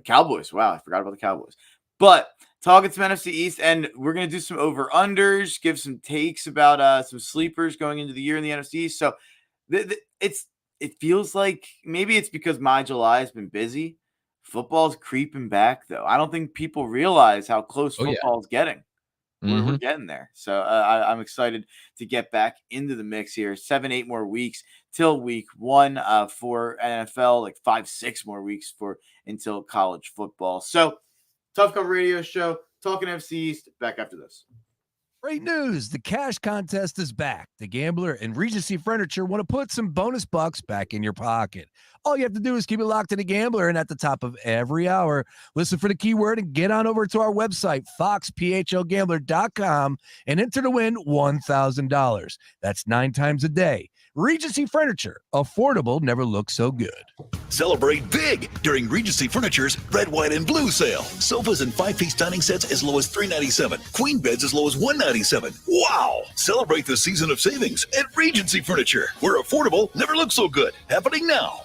Cowboys. Wow, I forgot about the Cowboys. But talking some NFC East, and we're going to do some over-unders, give some takes about some sleepers going into the year in the NFC East. So it feels like maybe it's because my July has been busy. Football's creeping back, though. I don't think people realize how close football's getting. We're getting there. So I'm excited to get back into the mix here. 7-8 more weeks till week 1 for NFL, like 5-6 more weeks until college football. So Tough Cover Radio Show, talking FC East, back after this. Great news. The cash contest is back. The Gambler and Regency Furniture want to put some bonus bucks back in your pocket. All you have to do is keep it locked to the Gambler, and at the top of every hour, listen for the keyword and get on over to our website, foxphlgambler.com, and enter to win $1,000. That's 9 times a day. Regency Furniture. Affordable never looks so good. Celebrate big during Regency Furniture's Red, White, and Blue sale. Sofas and 5-piece dining sets as low as $397. Queen beds as low as $197. Wow! Celebrate the season of savings at Regency Furniture, where affordable never looks so good. Happening now.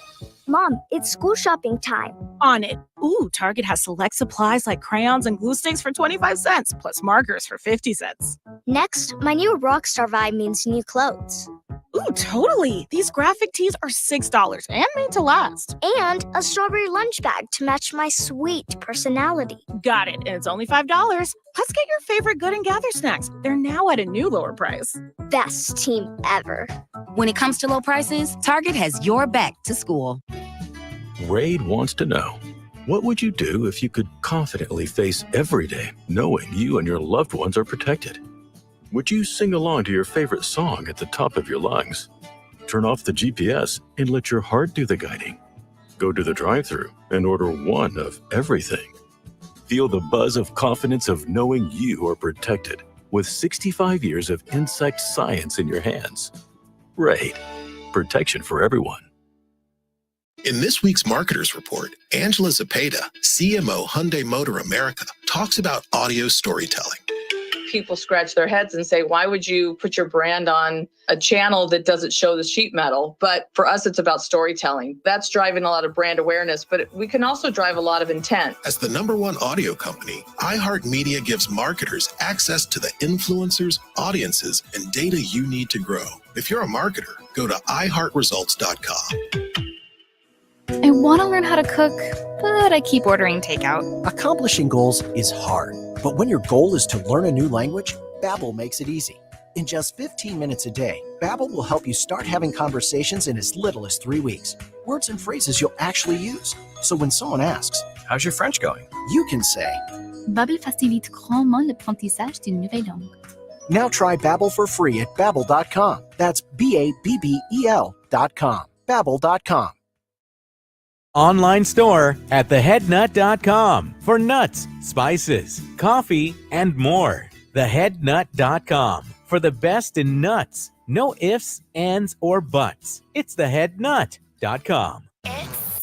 Mom, it's school shopping time. On it. Ooh, Target has select supplies like crayons and glue sticks for 25 cents, plus markers for 50 cents. Next, my new Rockstar vibe means new clothes. Ooh, totally. These graphic tees are $6 and made to last. And a strawberry lunch bag to match my sweet personality. Got it. And it's only $5. Plus, get your favorite Good and Gather snacks. They're now at a new lower price. Best team ever. When it comes to low prices, Target has your back to school. Raid wants to know, what would you do if you could confidently face every day knowing you and your loved ones are protected? Would you sing along to your favorite song at the top of your lungs? Turn off the GPS and let your heart do the guiding. Go to the drive-thru and order one of everything. Feel the buzz of confidence of knowing you are protected with 65 years of insect science in your hands. Raid. Protection for everyone. In this week's Marketers Report, Angela Zepeda, CMO Hyundai Motor America, talks about audio storytelling. People scratch their heads and say, why would you put your brand on a channel that doesn't show the sheet metal? But for us, it's about storytelling. That's driving a lot of brand awareness, but we can also drive a lot of intent. As the #1 audio company, iHeartMedia gives marketers access to the influencers, audiences, and data you need to grow. If you're a marketer, go to iHeartResults.com. I want to learn how to cook, but I keep ordering takeout. Accomplishing goals is hard, but when your goal is to learn a new language, Babbel makes it easy. In just 15 minutes a day, Babbel will help you start having conversations in as little as 3 weeks. Words and phrases you'll actually use. So when someone asks, "How's your French going?" you can say, Babbel facilite grandement l'apprentissage d'une nouvelle langue. Now try Babbel for free at Babbel.com. That's Babbel.com. Babbel.com. Online store at theheadnut.com for nuts, spices, coffee, and more. Theheadnut.com for the best in nuts. No ifs, ands, or buts. It's theheadnut.com.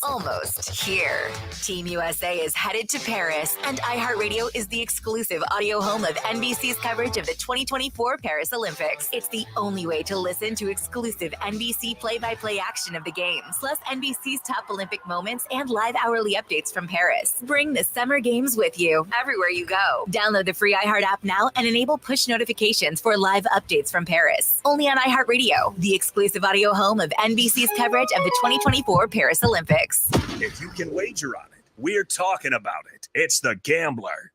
Almost here. Team USA is headed to Paris, and iHeartRadio is the exclusive audio home of NBC's coverage of the 2024 Paris Olympics. It's the only way to listen to exclusive NBC play-by-play action of the games, plus NBC's top Olympic moments and live hourly updates from Paris. Bring the Summer Games with you everywhere you go. Download the free iHeart app now and enable push notifications for live updates from Paris. Only on iHeartRadio, the exclusive audio home of NBC's coverage of the 2024 Paris Olympics. If you can wager on it, we're talking about it. It's The Gambler.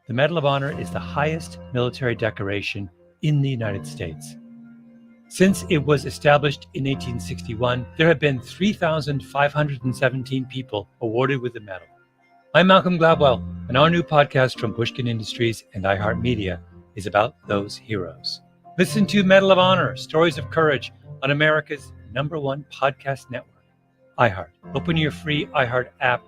The Medal of Honor is the highest military decoration in the United States. Since it was established in 1861, there have been 3,517 people awarded with the medal. I'm Malcolm Gladwell, and our new podcast from Pushkin Industries and iHeartMedia is about those heroes. Listen to Medal of Honor, Stories of Courage on America's #1 podcast network, iHeart. Open your free iHeart app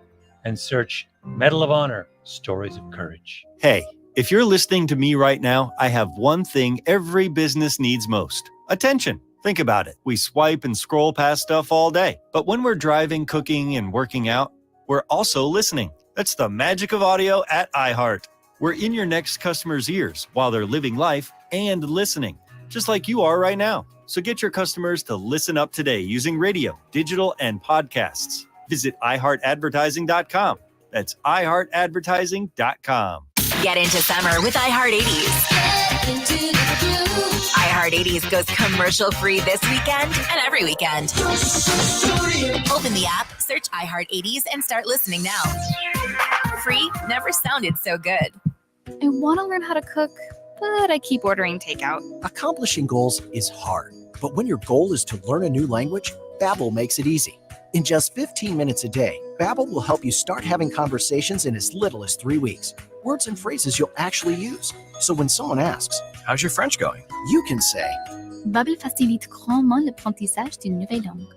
and search Medal of Honor, Stories of Courage. Hey, if you're listening to me right now, I have one thing every business needs most: attention. Think about it. We swipe and scroll past stuff all day. But when we're driving, cooking, and working out, we're also listening. That's the magic of audio at iHeart. We're in your next customer's ears while they're living life and listening, just like you are right now. So get your customers to listen up today using radio, digital, and podcasts. Visit iHeartAdvertising.com. That's iHeartAdvertising.com. Get into summer with iHeart 80s. iHeart 80s goes commercial free this weekend and every weekend. Open the app, search iHeart 80s, and start listening now. Free never sounded so good. I want to learn how to cook, but I keep ordering takeout. Accomplishing goals is hard, but when your goal is to learn a new language, Babbel makes it easy. In just 15 minutes a day, Babbel will help you start having conversations in as little as 3 weeks. Words and phrases you'll actually use. So when someone asks, "How's your French going?" you can say, Babbel facilite grandement l'apprentissage d'une nouvelle langue.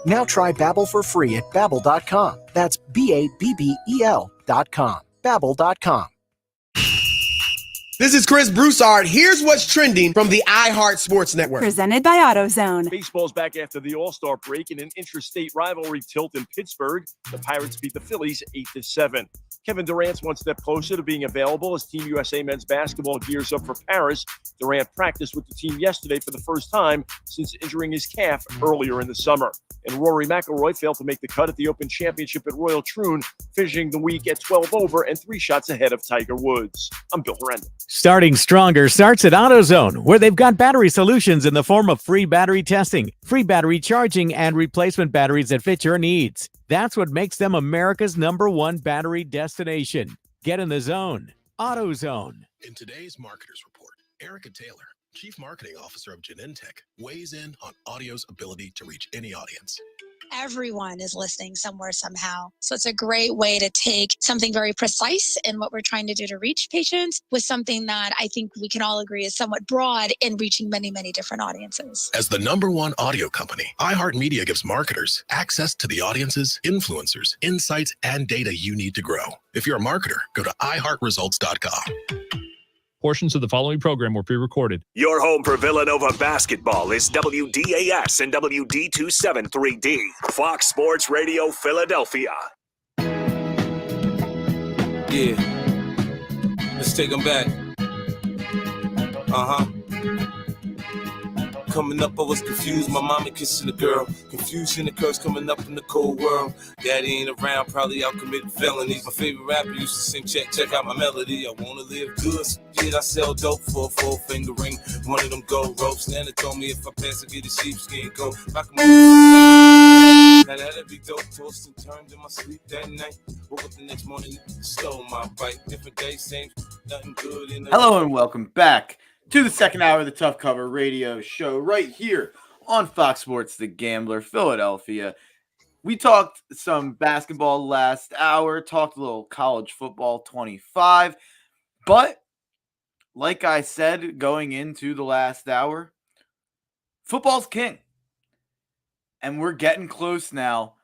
Now try Babbel for free at Babbel.com. That's Babbel.com. Babbel.com. This is Chris Broussard. Here's what's trending from the iHeart Sports Network. Presented by AutoZone. Baseball's back after the All-Star break in an interstate rivalry tilt in Pittsburgh. The Pirates beat the Phillies 8-7. Kevin Durant's one step closer to being available as Team USA men's basketball gears up for Paris. Durant practiced with the team yesterday for the first time since injuring his calf earlier in the summer. And Rory McIlroy failed to make the cut at the Open Championship at Royal Troon finishing the week at 12 over and 3 shots ahead of Tiger Woods. I'm Bill Herenda. Starting stronger starts at AutoZone, where they've got battery solutions in the form of free battery testing, free battery charging, and replacement batteries that fit your needs. That's what makes them America's #1 battery destination. Get in the zone. AutoZone. In today's Marketers Report, Erica Taylor, Chief Marketing Officer of Genentech, weighs in on audio's ability to reach any audience. Everyone is listening somewhere, somehow. So it's a great way to take something very precise in what we're trying to do to reach patients with something that I think we can all agree is somewhat broad in reaching many, many different audiences. As the #1 audio company, iHeartMedia gives marketers access to the audiences, influencers, insights, and data you need to grow. If you're a marketer, go to iHeartResults.com. Portions of the following program were pre-recorded. Your home for Villanova basketball is WDAS and WD273D, Fox Sports Radio, Philadelphia. Yeah. Let's take them back. Coming up, I was confused. My mama kissing a girl. Confusion occurs coming up in the cold world. Daddy ain't around, probably out committing felonies. My favorite rapper used to sing, check out my melody. I wanna live good. I sell dope for a 4-finger ring. One of them gold ropes. Nana told me if I pass, I get a sheepskin coat. Now that'd be dope. Tossed and turned in my sleep that night. Woke up the next morning, stole my bike. Different day, same, nothing good in the... Hello and welcome back to the second hour of the Tough Cover Radio Show right here on Fox Sports The Gambler, Philadelphia. We talked some basketball last hour, talked a little college football 25, but like I said going into the last hour, football's king. And we're getting close now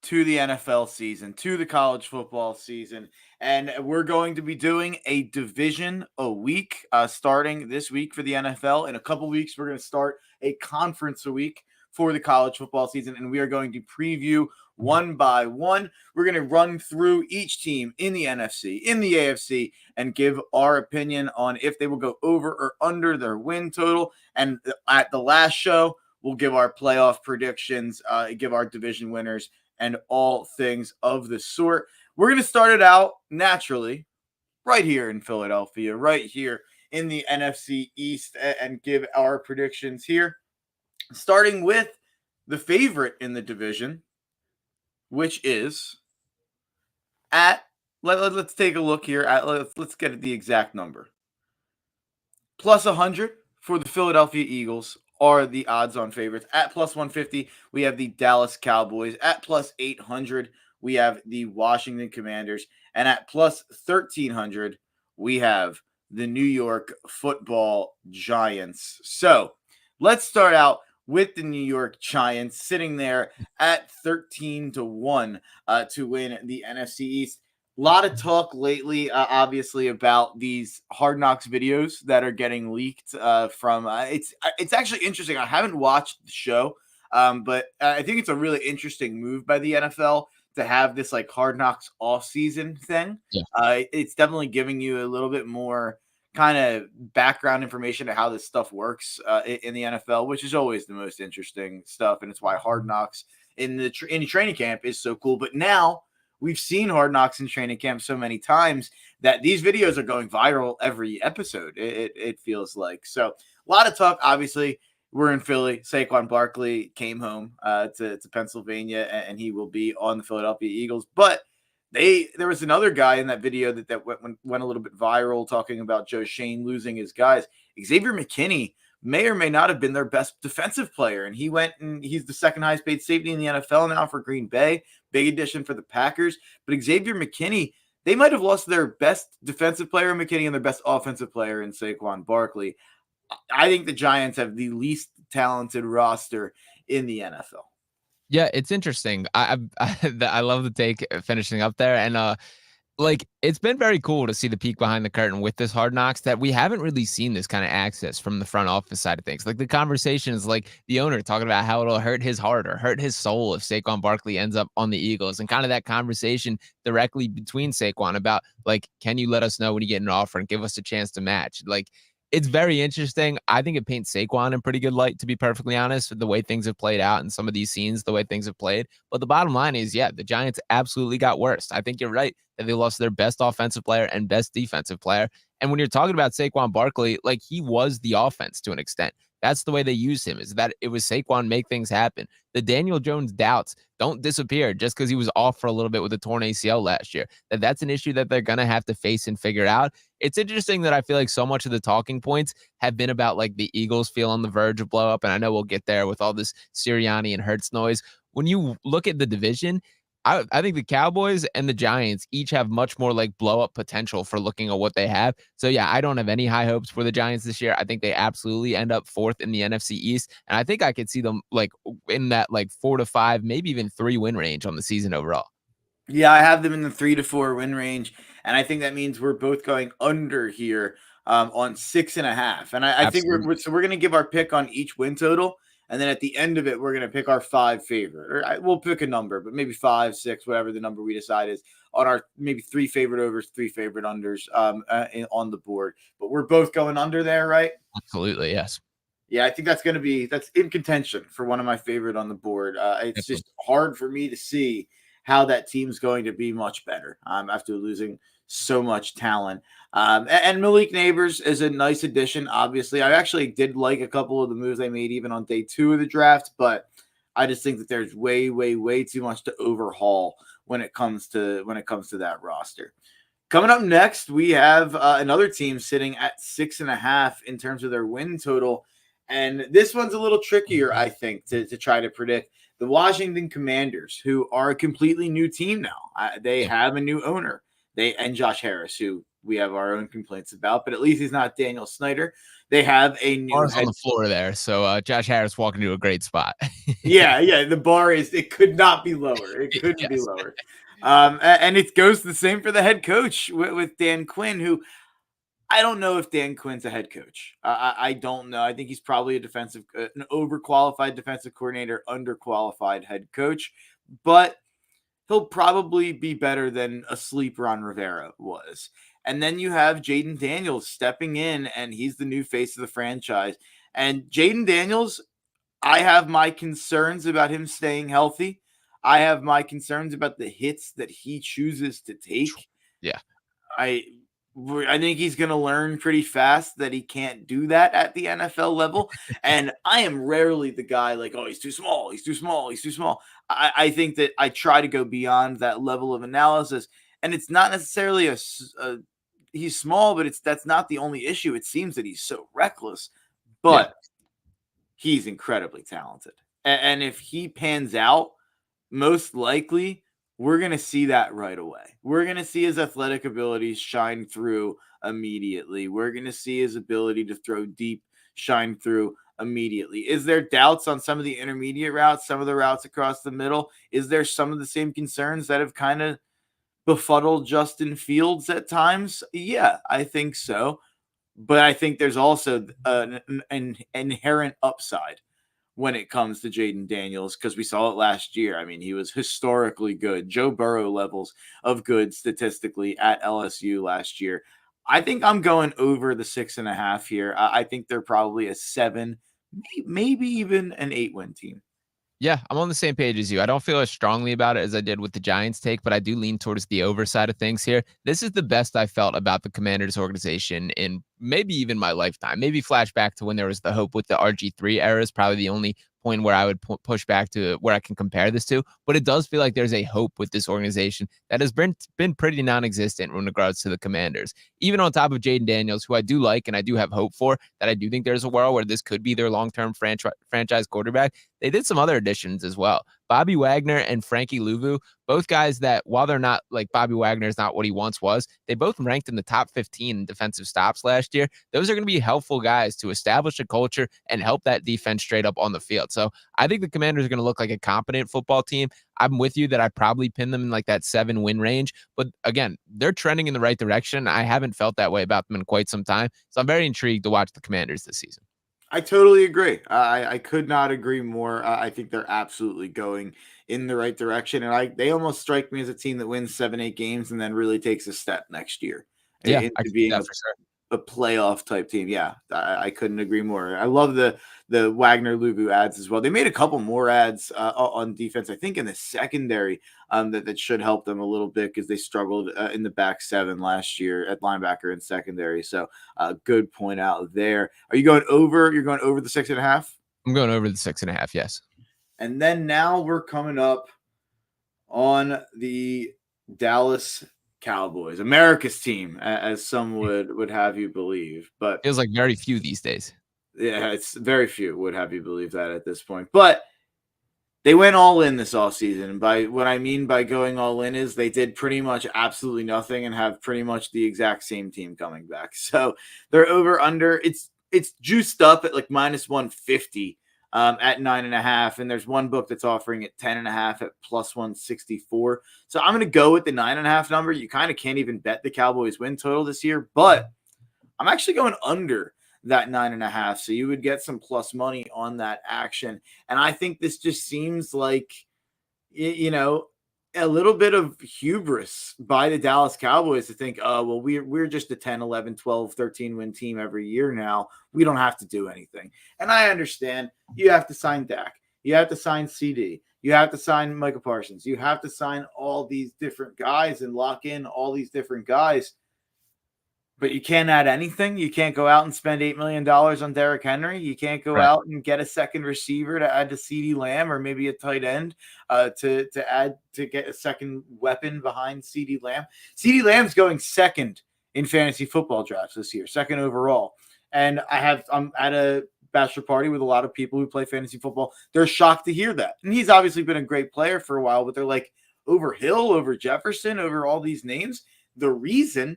to the NFL season, to the college football season. And we're going to be doing a division a week starting this week for the NFL. In a couple weeks, we're going to start a conference a week for the college football season. And we are going to preview one by one. We're going to run through each team in the NFC, in the AFC, and give our opinion on if they will go over or under their win total. And at the last show, we'll give our playoff predictions, give our division winners, and all things of the sort. We're going to start it out naturally right here in Philadelphia, right here in the NFC East, and give our predictions here, starting with the favorite in the division, which is let's take a look here. Let's get the exact number. Plus 100 for the Philadelphia Eagles are the odds-on favorites. At plus 150, we have the Dallas Cowboys. At plus 800, we have the Washington Commanders. And at plus 1,300, we have the New York Football Giants. So let's start out with the New York Giants sitting there at 13-1 to win the NFC East. A lot of talk lately, obviously, about these Hard Knocks videos that are getting leaked from. It's actually interesting. I haven't watched the show, but I think it's a really interesting move by the NFL to have this like Hard Knocks off-season thing. Yeah. It's definitely giving you a little bit more kind of background information to how this stuff works in the NFL, which is always the most interesting stuff, and it's why Hard Knocks in the training camp is so cool. But now we've seen Hard Knocks in training camp so many times that these videos are going viral every episode, it feels like. So a lot of talk. Obviously, we're in Philly. Saquon Barkley came home to Pennsylvania, and he will be on the Philadelphia Eagles. But there was another guy in that video that went a little bit viral talking about Joe Shane losing his guys. Xavier McKinney may or may not have been their best defensive player, and he's the second highest paid safety in the NFL now for Green Bay. Big addition for the Packers. But Xavier McKinney, they might have lost their best defensive player in McKinney and their best offensive player in Saquon Barkley. I think the Giants have the least talented roster in the NFL. Yeah, it's interesting. I love the take finishing up there. And like, it's been very cool to see the peek behind the curtain with this Hard Knocks that we haven't really seen this kind of access from the front office side of things. Like, the conversation is like the owner talking about how it'll hurt his heart or hurt his soul if Saquon Barkley ends up on the Eagles, and kind of that conversation directly between Saquon about, like, can you let us know when you get an offer and give us a chance to match? Like, it's very interesting. I think it paints Saquon in pretty good light, to be perfectly honest, with the way things have played out and some of these scenes, the way things have played. But the bottom line is, yeah, the Giants absolutely got worse. I think you're right that they lost their best offensive player and best defensive player. And when you're talking about Saquon Barkley, like, he was the offense to an extent. That's the way they used him, is that it was Saquon make things happen. The Daniel Jones doubts don't disappear just because he was off for a little bit with a torn ACL last year. That's an issue that they're going to have to face and figure out. It's interesting that I feel like so much of the talking points have been about, like, the Eagles feel on the verge of blow up. And I know we'll get there with all this Sirianni and Hurts noise. When you look at the division, I think the Cowboys and the Giants each have much more, like, blow up potential for looking at what they have. So yeah, I don't have any high hopes for the Giants this year. I think they absolutely end up 4th in the NFC East. And I think I could see them, like, in that, like, 4 to 5, maybe even 3 win range on the season overall. Yeah, I have them in the 3 to 4 win range. And I think that means we're both going under here on 6.5. And I think we're going to give our pick on each win total. And then at the end of it, we're going to pick our 5 favorite. Or we'll pick a number, but maybe 5, 6, whatever the number we decide is, on our maybe 3 favorite overs, 3 favorite unders on the board. But we're both going under there, right? Absolutely, yes. Yeah, I think that's in contention for one of my favorite on the board. It's just hard for me to see how that team's going to be much better after losing so much talent. And Malik Neighbors is a nice addition. Obviously, I actually did like a couple of the moves they made even on day 2 of the draft, but I just think that there's way, way, way too much to overhaul when it comes to that roster. Coming up next, we have another team sitting at 6.5 in terms of their win total, and this one's a little trickier, I think, to try to predict. The Washington Commanders, who are a completely new team now. They have a new owner. And Josh Harris, who we have our own complaints about, but at least he's not Daniel Snyder. They have a new Bar's on the floor there, so Josh Harris walking to a great spot. yeah, the bar it could not be lower. It couldn't be lower. And it goes the same for the head coach with Dan Quinn, who I don't know if Dan Quinn's a head coach. I don't know. I think he's probably an overqualified defensive coordinator, underqualified head coach, but he'll probably be better than a sleeper on Rivera was. And then you have Jaden Daniels stepping in, and he's the new face of the franchise. And Jaden Daniels, I have my concerns about him staying healthy. I have my concerns about the hits that he chooses to take. Yeah. I think he's going to learn pretty fast that he can't do that at the NFL level. And I am rarely the guy like, oh, he's too small. He's too small. He's too small. I think that I try to go beyond that level of analysis. And it's not necessarily he's small, but that's not the only issue. It seems that he's so reckless, but he's incredibly talented. And if he pans out, most likely we're going to see that right away. We're going to see his athletic abilities shine through immediately. We're going to see his ability to throw deep shine through immediately. Is there doubts on some of the intermediate routes, some of the routes across the middle? Is there some of the same concerns that have kind of befuddled Justin Fields at times? Yeah, I think so. But I think there's also an inherent upside when it comes to Jaden Daniels, because we saw it last year. I mean, he was historically good. Joe Burrow levels of good statistically at LSU last year. I think I'm going over the 6.5 here. I think they're probably a 7, maybe even an 8-win team. Yeah, I'm on the same page as you. I don't feel as strongly about it as I did with the Giants take, but I do lean towards the over side of things here. This is the best I felt about the Commanders organization in maybe even my lifetime. Maybe flashback to when there was the hope with the RG3 era is probably the only point where I would push back to where I can compare this to. But it does feel like there's a hope with this organization that has been pretty non-existent in regards to the Commanders. Even on top of Jaden Daniels, who I do like and I do have hope for, that I do think there's a world where this could be their long-term franchise quarterback. They did some other additions as well. Bobby Wagner and Frankie Louvu, both guys that, while they're not like Bobby Wagner is not what he once was, they both ranked in the top 15 in defensive stops last year. Those are going to be helpful guys to establish a culture and help that defense straight up on the field. So I think the Commanders are going to look like a competent football team. I'm with you that I probably pin them in like that 7-win range. But again, they're trending in the right direction. I haven't felt that way about them in quite some time. So I'm very intrigued to watch the Commanders this season. I totally agree. I could not agree more. I think they're absolutely going in the right direction. And they almost strike me as a team that wins 7-8 games and then really takes a step next year. Yeah, into being a playoff type team. Yeah, I couldn't agree more. I love the Wagner Luvu ads as well. They made a couple more ads on defense, I think in the secondary, that should help them a little bit because they struggled in the back seven last year at linebacker and secondary. So good point out there. Are you going over? You're going over the 6.5? I'm going over the 6.5. Yes. And then now we're coming up on the Dallas Cowboys, America's team, as some would have you believe, but feels like very few these days. Yeah, it's very few would have you believe that at this point. But they went all in this offseason. And by what I mean by going all in is they did pretty much absolutely nothing and have pretty much the exact same team coming back. So they're over under. It's juiced up at like minus 150 at 9.5. And there's one book that's offering it 10.5 at plus 164. So I'm going to go with the 9.5 number. You kind of can't even bet the Cowboys win total this year, but I'm actually going under that 9.5. So you would get some plus money on that action. And I think this just seems like, you know, a little bit of hubris by the Dallas Cowboys to think, oh, well, we're just a 10, 11, 12, 13 win team every year now. We don't have to do anything. And I understand you have to sign Dak. You have to sign CD. You have to sign Micah Parsons. You have to sign all these different guys and lock in all these different guys. But you can't add anything. You can't go out and spend $8 million on Derrick Henry. You can't go out and get a second receiver to add to CeeDee Lamb or maybe a tight end to get a second weapon behind CeeDee Lamb. CeeDee Lamb's going second in fantasy football drafts this year, second overall. And I'm at a bachelor party with a lot of people who play fantasy football. They're shocked to hear that. And he's obviously been a great player for a while, but they're like, over Hill, over Jefferson, over all these names. The reason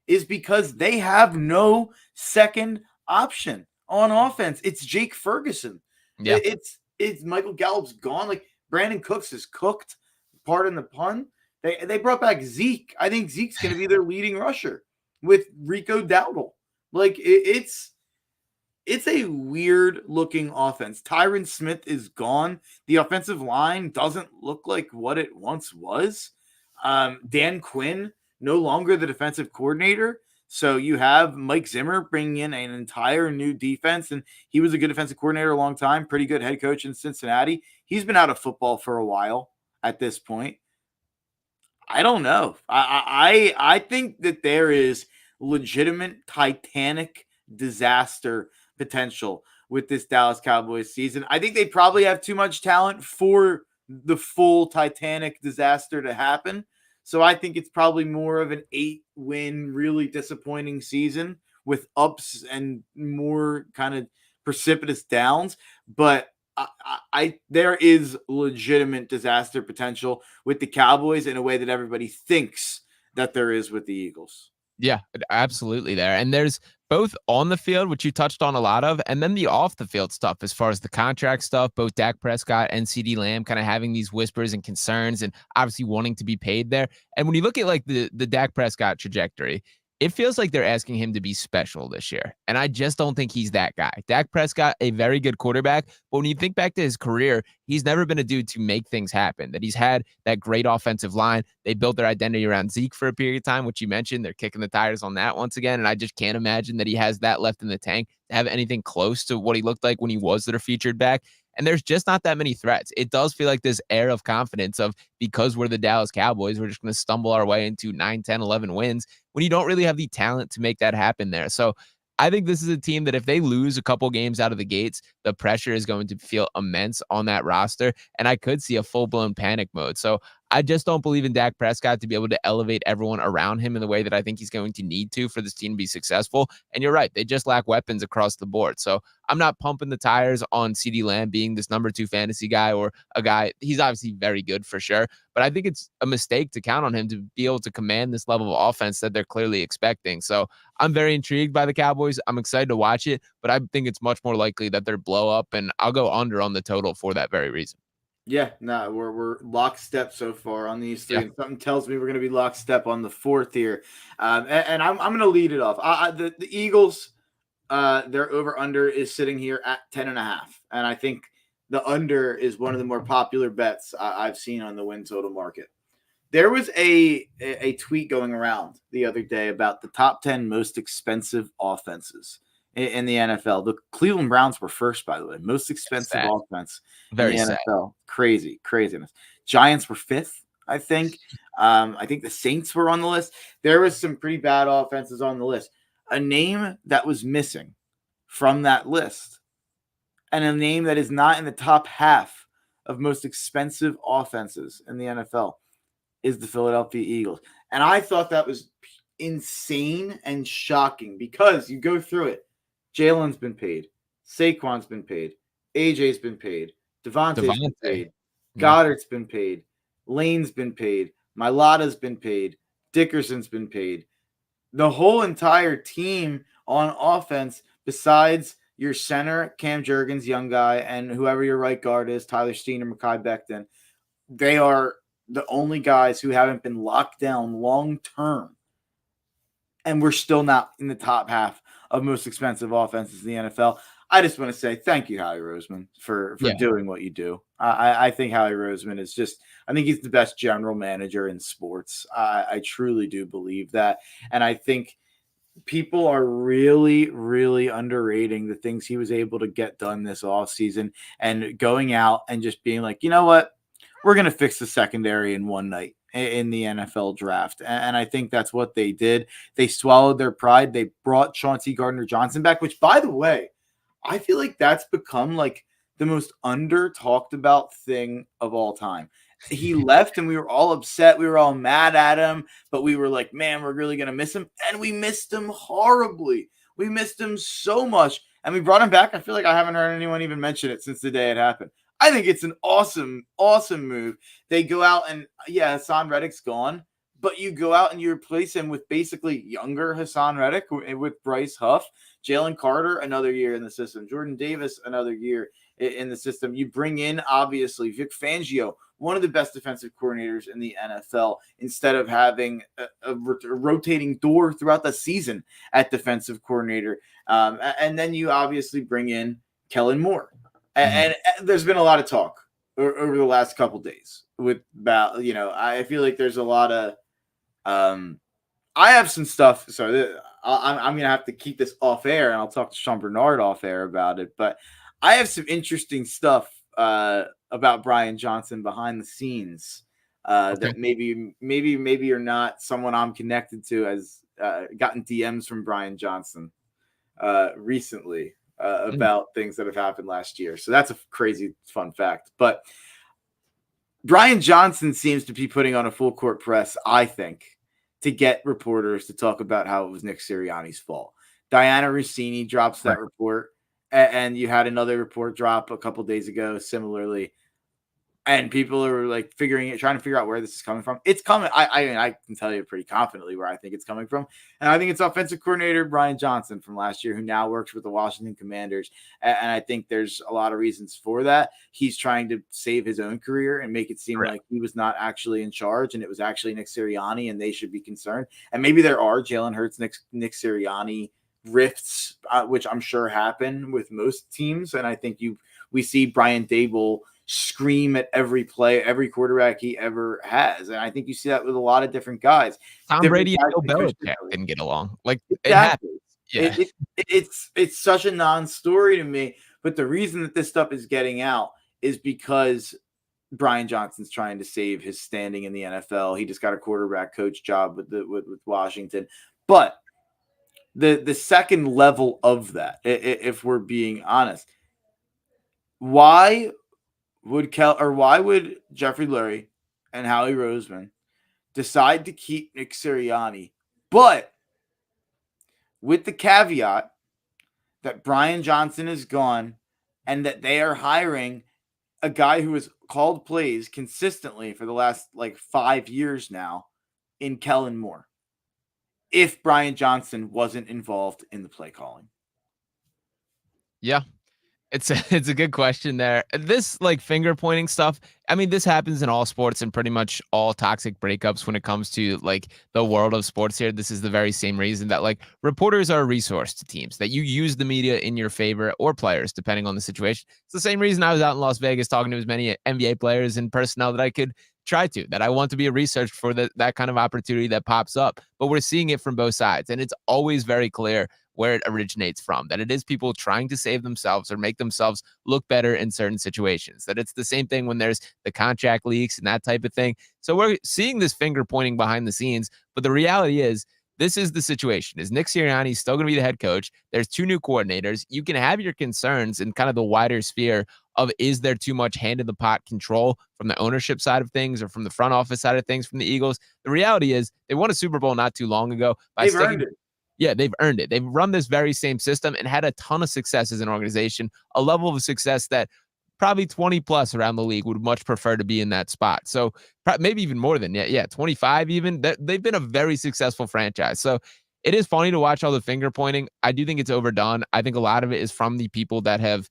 is because they have no second option on offense. It's Jake Ferguson. Yeah. It's Michael Gallup's gone. Like Brandon Cooks is cooked. Pardon the pun. They brought back Zeke. I think Zeke's going to be their leading rusher with Rico Dowdle. Like it's a weird looking offense. Tyron Smith is gone. The offensive line doesn't look like what it once was. Dan Quinn no longer the defensive coordinator. So you have Mike Zimmer bringing in an entire new defense, and he was a good defensive coordinator a long time, pretty good head coach in Cincinnati. He's been out of football for a while at this point. I don't know. I think that there is legitimate Titanic disaster potential with this Dallas Cowboys season. I think they probably have too much talent for the full Titanic disaster to happen. So I think it's probably more of an 8-win, really disappointing season with ups and more kind of precipitous downs. But there is legitimate disaster potential with the Cowboys in a way that everybody thinks that there is with the Eagles. Yeah, absolutely there. And there's both on the field, which you touched on a lot of, and then the off the field stuff as far as the contract stuff, both Dak Prescott and CeeDee Lamb kind of having these whispers and concerns and obviously wanting to be paid there. And when you look at like the Dak Prescott trajectory, it feels like they're asking him to be special this year. And I just don't think he's that guy. Dak Prescott, a very good quarterback. But when you think back to his career, he's never been a dude to make things happen. That he's had that great offensive line. They built their identity around Zeke for a period of time, which you mentioned. They're kicking the tires on that once again. And I just can't imagine that he has that left in the tank to have anything close to what he looked like when he was their featured back. And there's just not that many threats. It does feel like this air of confidence of because we're the Dallas Cowboys, we're just going to stumble our way into 9, 10, 11 wins when you don't really have the talent to make that happen there. So I think this is a team that if they lose a couple games out of the gates, the pressure is going to feel immense on that roster. And I could see a full-blown panic mode. So I just don't believe in Dak Prescott to be able to elevate everyone around him in the way that I think he's going to need to for this team to be successful. And you're right. They just lack weapons across the board. So I'm not pumping the tires on CeeDee Lamb being this number 2 fantasy guy or a guy. He's obviously very good for sure. But I think it's a mistake to count on him to be able to command this level of offense that they're clearly expecting. So I'm very intrigued by the Cowboys. I'm excited to watch it, but I think it's much more likely that they're blow up, and I'll go under on the total for that very reason. Yeah, no, we're lockstep so far on these three. Yeah. And something tells me we're going to be lockstep on the fourth here. And I'm going to lead it off. The Eagles, their over-under is sitting here at 10.5. And I think the under is one of the more popular bets I've seen on the win total market. There was a tweet going around the other day about the top 10 most expensive offenses in the NFL. The Cleveland Browns were first, by the way, most expensive offense Very in the sad. NFL. Craziness. Giants were fifth, I think. I think the Saints were on the list. There was some pretty bad offenses on the list. A name that was missing from that list, and a name that is not in the top half of most expensive offenses in the NFL, is the Philadelphia Eagles. And I thought that was insane and shocking because you go through it. Jalen's been paid. Saquon's been paid. AJ's been paid. Devontae's been paid. Goddard's been paid. Lane's been paid. Mailata's been paid. Dickerson's been paid. The whole entire team on offense, besides your center, Cam Jurgens, young guy, and whoever your right guard is, Tyler Steen or Mekhi Becton, they are the only guys who haven't been locked down long term. And we're still not in the top half of most expensive offenses in the NFL. I just want to say thank you, Howie Roseman, for doing what you do. I think Howie Roseman is I think he's the best general manager in sports. I truly do believe that. And I think people are really, really underrating the things he was able to get done this offseason and going out and just being like, you know what? We're going to fix the secondary in one night in the NFL draft. And I think that's what they did. They swallowed their pride. They brought Chauncey Gardner-Johnson back, which, by the way, I feel like that's become like the most under talked about thing of all time. He left and we were all upset. We were all mad at him, but we were like, man, we're really going to miss him. And we missed him horribly. We missed him so much. And we brought him back. I feel like I haven't heard anyone even mention it since the day it happened. I think it's an awesome, awesome move. They go out and, yeah, Hassan Reddick's gone, but you go out and you replace him with basically younger Hassan Reddick with Bryce Huff, Jalen Carter, another year in the system, Jordan Davis, another year in the system. You bring in, obviously, Vic Fangio, one of the best defensive coordinators in the NFL, instead of having a rotating door throughout the season at defensive coordinator. And then you obviously bring in Kellen Moore. And there's been a lot of talk over the last couple days about, I feel like there's a lot of, I have some stuff. So I'm going to have to keep this off air, and I'll talk to Sean Barnard off air about it. But I have some interesting stuff about Brian Johnson behind the scenes that maybe you're not someone I'm connected to has gotten DMs from Brian Johnson recently. About things that have happened last year. So that's a crazy fun fact. But Brian Johnson seems to be putting on a full court press, I think, to get reporters to talk about how it was Nick Sirianni's fault. Diana Rossini drops that report, and you had another report drop a couple days ago similarly. And people are like trying to figure out where this is coming from. It's coming. I can tell you pretty confidently where I think it's coming from. And I think it's offensive coordinator Brian Johnson from last year, who now works with the Washington Commanders. And I think there's a lot of reasons for that. He's trying to save his own career and make it seem like he was not actually in charge, and it was actually Nick Sirianni, and they should be concerned. And maybe there are Jalen Hurts, Nick Sirianni rifts, which I'm sure happen with most teams. And I think we see Brian Dable scream at every play, every quarterback he ever has. And I think you see that with a lot of different guys. Tom Brady and Bill Belichick didn't get along. Like, it happens. Yeah. It's such a non-story to me. But the reason that this stuff is getting out is because Brian Johnson's trying to save his standing in the NFL. He just got a quarterback coach job with Washington. But the second level of that, if we're being honest, why would Jeffrey Lurie and Howie Roseman decide to keep Nick Sirianni, but with the caveat that Brian Johnson is gone and that they are hiring a guy who has called plays consistently for the last 5 years now in Kellen Moore, if Brian Johnson wasn't involved in the play calling? Yeah. It's a good question there. This finger pointing stuff, I mean, this happens in all sports and pretty much all toxic breakups when it comes to the world of sports here. This is the very same reason that reporters are a resource to teams, that you use the media in your favor, or players, depending on the situation. It's the same reason I was out in Las Vegas talking to as many NBA players and personnel that I could try to, that I want to be a research for that kind of opportunity that pops up. But we're seeing it from both sides. And it's always very clear where it originates from, that it is people trying to save themselves or make themselves look better in certain situations, that it's the same thing when there's the contract leaks and that type of thing. So we're seeing this finger pointing behind the scenes. But the reality is, this is the situation. Is Nick Sirianni still going to be the head coach? There's 2 new coordinators. You can have your concerns in kind of the wider sphere of, is there too much hand in the pot control from the ownership side of things or from the front office side of things from the Eagles? The reality is they won a Super Bowl not too long ago. They've earned it. Yeah, they've earned it. They've run this very same system and had a ton of success as an organization, a level of success that probably 20 plus around the league would much prefer to be in that spot. So maybe even more than 25 even. They've been a very successful franchise. So it is funny to watch all the finger pointing. I do think it's overdone. I think a lot of it is from the people that have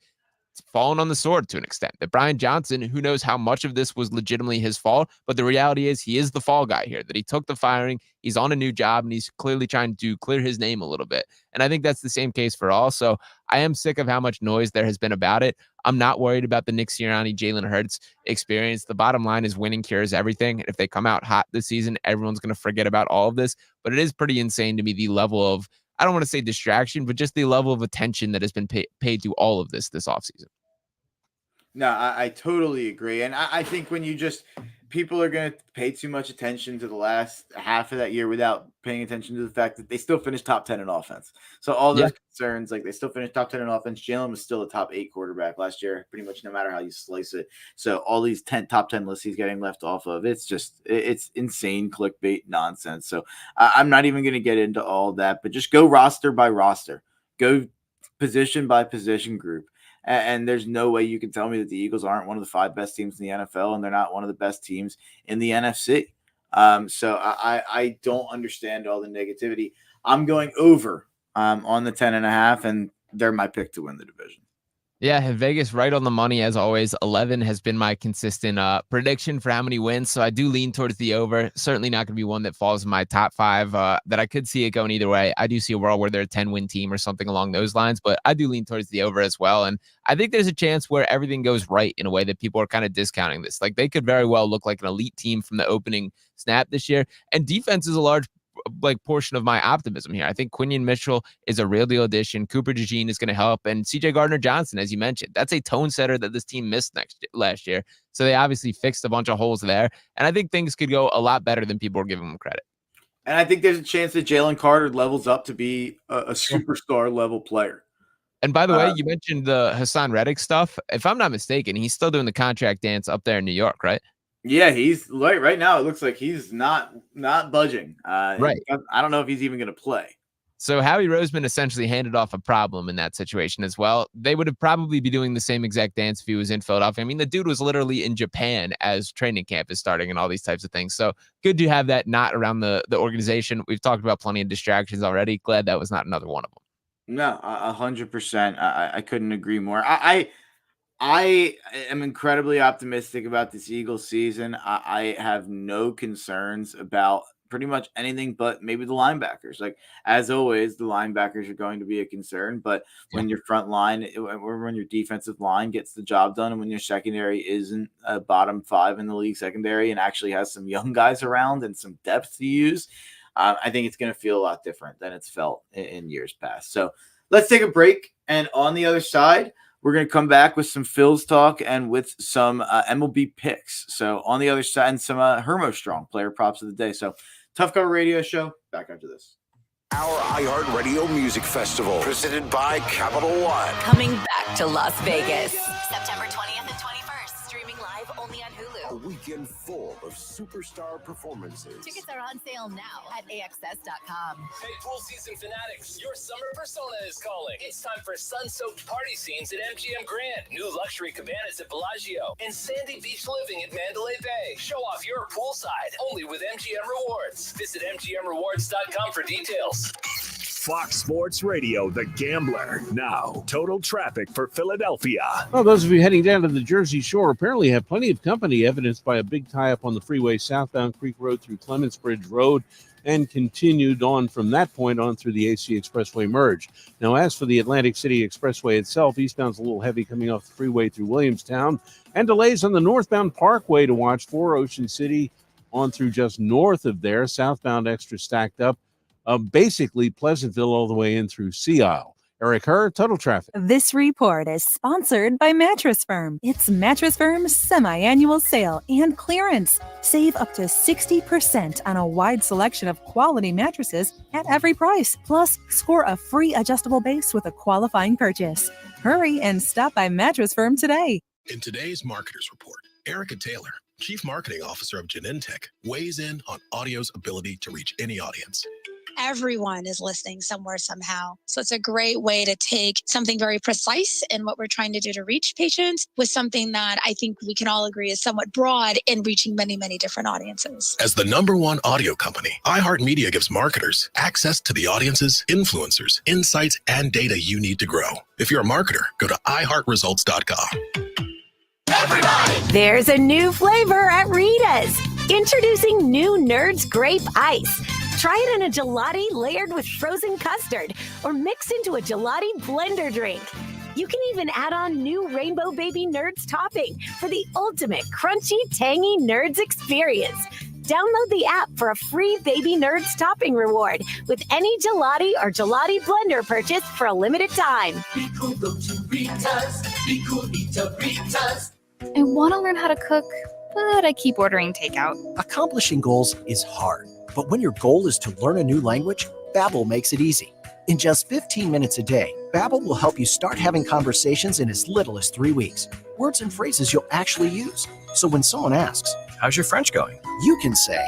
fallen on the sword to an extent. That Brian Johnson, who knows how much of this was legitimately his fault, but the reality is he is the fall guy here, that he took the firing, he's on a new job, and he's clearly trying to clear his name a little bit. And I think that's the same case for all. So I am sick of how much noise there has been about it. I'm not worried about the Nick Sirianni, Jalen Hurts experience. The bottom line is winning cures everything. If they come out hot this season, everyone's going to forget about all of this. But it is pretty insane to me, the level of, I don't want to say distraction, but just the level of attention that has been paid to all of this offseason. No, I totally agree. And I think when people are going to pay too much attention to the last half of that year without paying attention to the fact that they still finished top 10 in offense. So all those concerns, like they still finished top 10 in offense. Jalen was still a top 8 quarterback last year, pretty much no matter how you slice it. So all these top 10 lists he's getting left off of, it's insane clickbait nonsense. So I'm not even going to get into all that, but just go roster by roster, go position by position group. And there's no way you can tell me that the Eagles aren't one of the 5 best teams in the NFL, and they're not one of the best teams in the NFC. So I don't understand all the negativity. I'm going over on the 10.5, and they're my pick to win the division. Yeah, Vegas right on the money as always. 11 has been my consistent prediction for how many wins. So I do lean towards the over. Certainly not going to be one that falls in my top 5 that I could see it going either way. I do see a world where they're a 10-win team or something along those lines, but I do lean towards the over as well. And I think there's a chance where everything goes right in a way that people are kind of discounting this. Like they could very well look like an elite team from the opening snap this year. And defense is a large portion of my optimism here. I think Quinion Mitchell is a real deal addition. Cooper DeJean is going to help. And CJ Gardner-Johnson, as you mentioned, that's a tone setter that this team missed last year. So they obviously fixed a bunch of holes there. And I think things could go a lot better than people are giving them credit. And I think there's a chance that Jalen Carter levels up to be a superstar level player. And by the way, you mentioned the Hassan Reddick stuff. If I'm not mistaken, he's still doing the contract dance up there in New York, right? Yeah, he's right now. It looks like he's not budging. Right. I don't know if he's even going to play. So Howie Roseman essentially handed off a problem in that situation as well. They would have probably be doing the same exact dance if he was in Philadelphia. I mean, the dude was literally in Japan as training camp is starting and all these types of things. So good to have that not around the organization. We've talked about plenty of distractions already. Glad that was not another one of them. No, 100%. I couldn't agree more. I am incredibly optimistic about this Eagles season. I have no concerns about pretty much anything but maybe the linebackers. Like, as always, the linebackers are going to be a concern. But when your front line, when your defensive line gets the job done, and when your secondary isn't a bottom 5 in the league secondary and actually has some young guys around and some depth to use, I think it's going to feel a lot different than it's felt in years past. So let's take a break. And on the other side, we're going to come back with some Phil's talk and with some MLB picks. So on the other side, and some Hermo Strong player props of the day. So Tough Cover Radio Show, back after this. Our iHeartRadio Music Festival, presented by Capital One. Coming back to Las Vegas, September 20th and 21st, streaming live only on Hulu. A weekend full of superstar performances. Tickets are on sale now at AXS.com. Hey, pool season fanatics, your summer persona is calling. It's time for sun-soaked party scenes at MGM Grand, new luxury cabanas at Bellagio, and sandy beach living at Mandalay Bay. Show off your poolside only with MGM Rewards. Visit MGMRewards.com for details. Fox Sports Radio, The Gambler. Now, total traffic for Philadelphia. Well, those of you heading down to the Jersey Shore apparently have plenty of company, evidenced by a big tie-up on the freeway southbound Creek Road through Clements Bridge Road, and continued on from that point on through the AC Expressway merge. Now, as for the Atlantic City Expressway itself, eastbound's a little heavy coming off the freeway through Williamstown, and delays on the northbound Parkway to watch for Ocean City on through just north of there. Southbound extra stacked up, basically Pleasantville all the way in through Sea Isle. Eric Herr, Total Traffic. This report is sponsored by Mattress Firm. It's Mattress Firm's semi-annual sale and clearance. Save up to 60% on a wide selection of quality mattresses at every price. Plus, score a free adjustable base with a qualifying purchase. Hurry and stop by Mattress Firm today. In today's Marketers Report, Erica Taylor, Chief Marketing Officer of Genentech, weighs in on audio's ability to reach any audience. Everyone is listening somewhere, somehow. So it's a great way to take something very precise in what we're trying to do to reach patients with something that I think we can all agree is somewhat broad in reaching many, many different audiences. As the #1 audio company, iHeartMedia gives marketers access to the audiences, influencers, insights, and data you need to grow. If you're a marketer, go to iHeartResults.com. There's a new flavor at Rita's. Introducing new Nerds Grape Ice. Try it in a gelati layered with frozen custard or mix into a gelati blender drink. You can even add on new Rainbow Baby Nerds topping for the ultimate crunchy, tangy Nerds experience. Download the app for a free Baby Nerds topping reward with any gelati or gelati blender purchase for a limited time. Be cool, go to Rita's. Be cool, eat a Rita's. I want to learn how to cook, but I keep ordering takeout. Accomplishing goals is hard, but when your goal is to learn a new language, Babbel makes it easy. In just 15 minutes a day, Babbel will help you start having conversations in as little as 3 weeks. Words and phrases you'll actually use. So when someone asks, "How's your French going?" you can say,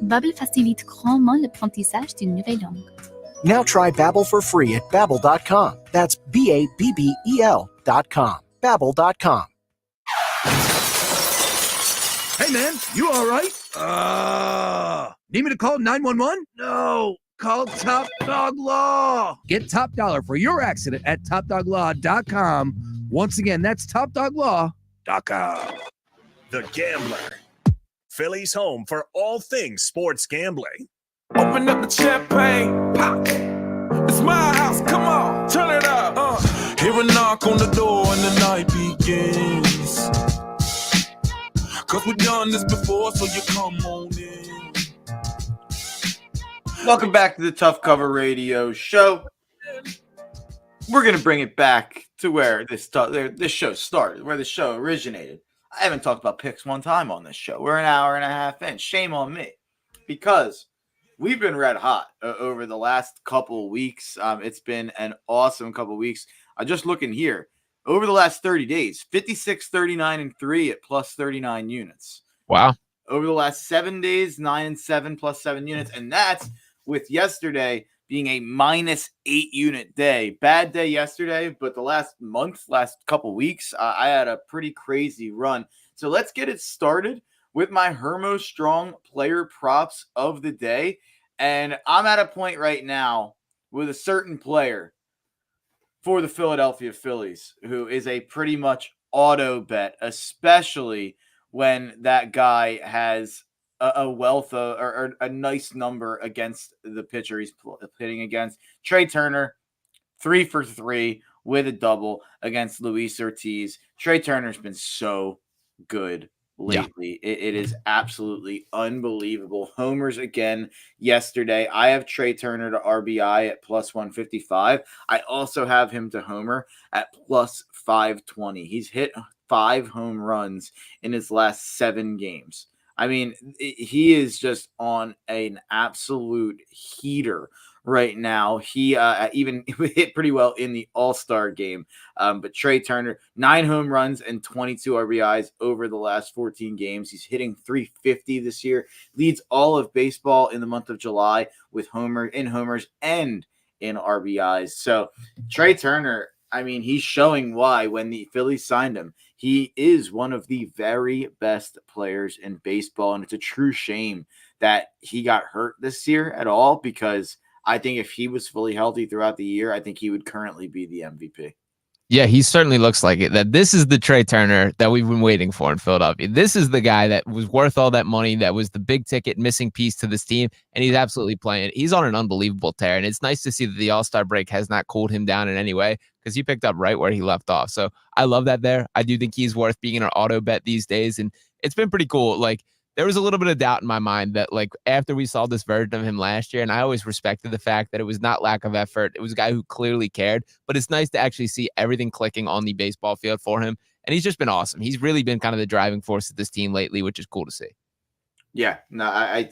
Babbel facilite grandement l'apprentissage d'une nouvelle langue. Now try Babbel for free at Babbel.com. That's Babbel.com. Babbel.com. Hey, man, you all right? Need me to call 911? No, call Top Dog Law. Get top dollar for your accident at topdoglaw.com. Once again, that's topdoglaw.com. The Gambler. Philly's home for all things sports gambling. Open up the champagne, pop. It's my house, come on, turn it up. Hear a knock on the door and the night begins. Cause we've done this before, so you come on in. Welcome back to the Tough Cover Radio Show. We're going to bring it back to where this show started, where the show originated. I haven't talked about picks one time on this show. We're an hour and a half in. Shame on me. Because we've been red hot over the last couple weeks. It's been an awesome couple weeks. Just looking here. Over the last 30 days, 56, 39, and 3 at plus 39 units. Wow. Over the last 7 days, 9 and 7 plus 7 units. And that's with yesterday being a minus 8 unit day. Bad day yesterday, but the last couple weeks, I had a pretty crazy run. So let's get it started with my Hermo Strong player props of the day. And I'm at a point right now with a certain player for the Philadelphia Phillies, who is a pretty much auto bet, especially when that guy has a wealth of, or a nice number against the pitcher he's hitting against. Trey Turner, 3 for 3 with a double against Luis Ortiz. Trey Turner's been so good lately. Yeah. It is absolutely unbelievable. Homers again yesterday. I have Trey Turner to RBI at plus 155. I also have him to homer at plus 520. He's hit 5 home runs in his last 7 games. I mean, he is just on an absolute heater right now. He even hit pretty well in the All-Star game. But Trey Turner, 9 home runs and 22 RBIs over the last 14 games. He's hitting 350 this year. Leads all of baseball in the month of July with homers and in RBIs. So Trey Turner, I mean, he's showing why when the Phillies signed him, he is one of the very best players in baseball. And it's a true shame that he got hurt this year at all, because I think if he was fully healthy throughout the year, I think he would currently be the MVP. Yeah, he certainly looks like it. That this is the Trey Turner that we've been waiting for in Philadelphia. This is the guy that was worth all that money, that was the big ticket missing piece to this team, and he's absolutely playing. He's on an unbelievable tear, and it's nice to see that the All-Star break has not cooled him down in any way because he picked up right where he left off. So I love that there. I do think he's worth being an auto bet these days, and it's been pretty cool. Like, there was a little bit of doubt in my mind that, like, after we saw this version of him last year, and I always respected the fact that it was not lack of effort. It was a guy who clearly cared, but it's nice to actually see everything clicking on the baseball field for him. And he's just been awesome. He's really been kind of the driving force of this team lately, which is cool to see. Yeah, no,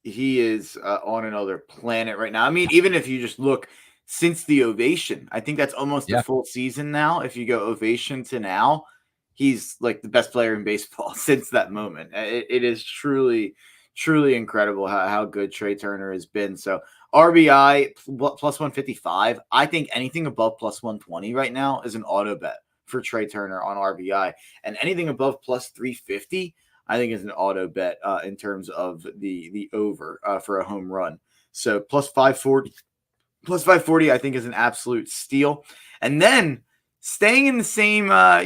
he is on another planet right now. I mean, even if you just look since the ovation, I think that's almost a full season now. If you go ovation to now, he's like the best player in baseball since that moment. It is truly, truly incredible how good Trey Turner has been. So RBI plus 155. I think anything above plus 120 right now is an auto bet for Trey Turner on RBI, and anything above plus 350, I think is an auto bet in terms of the over for a home run. So plus 540, I think is an absolute steal. And then staying in the same, I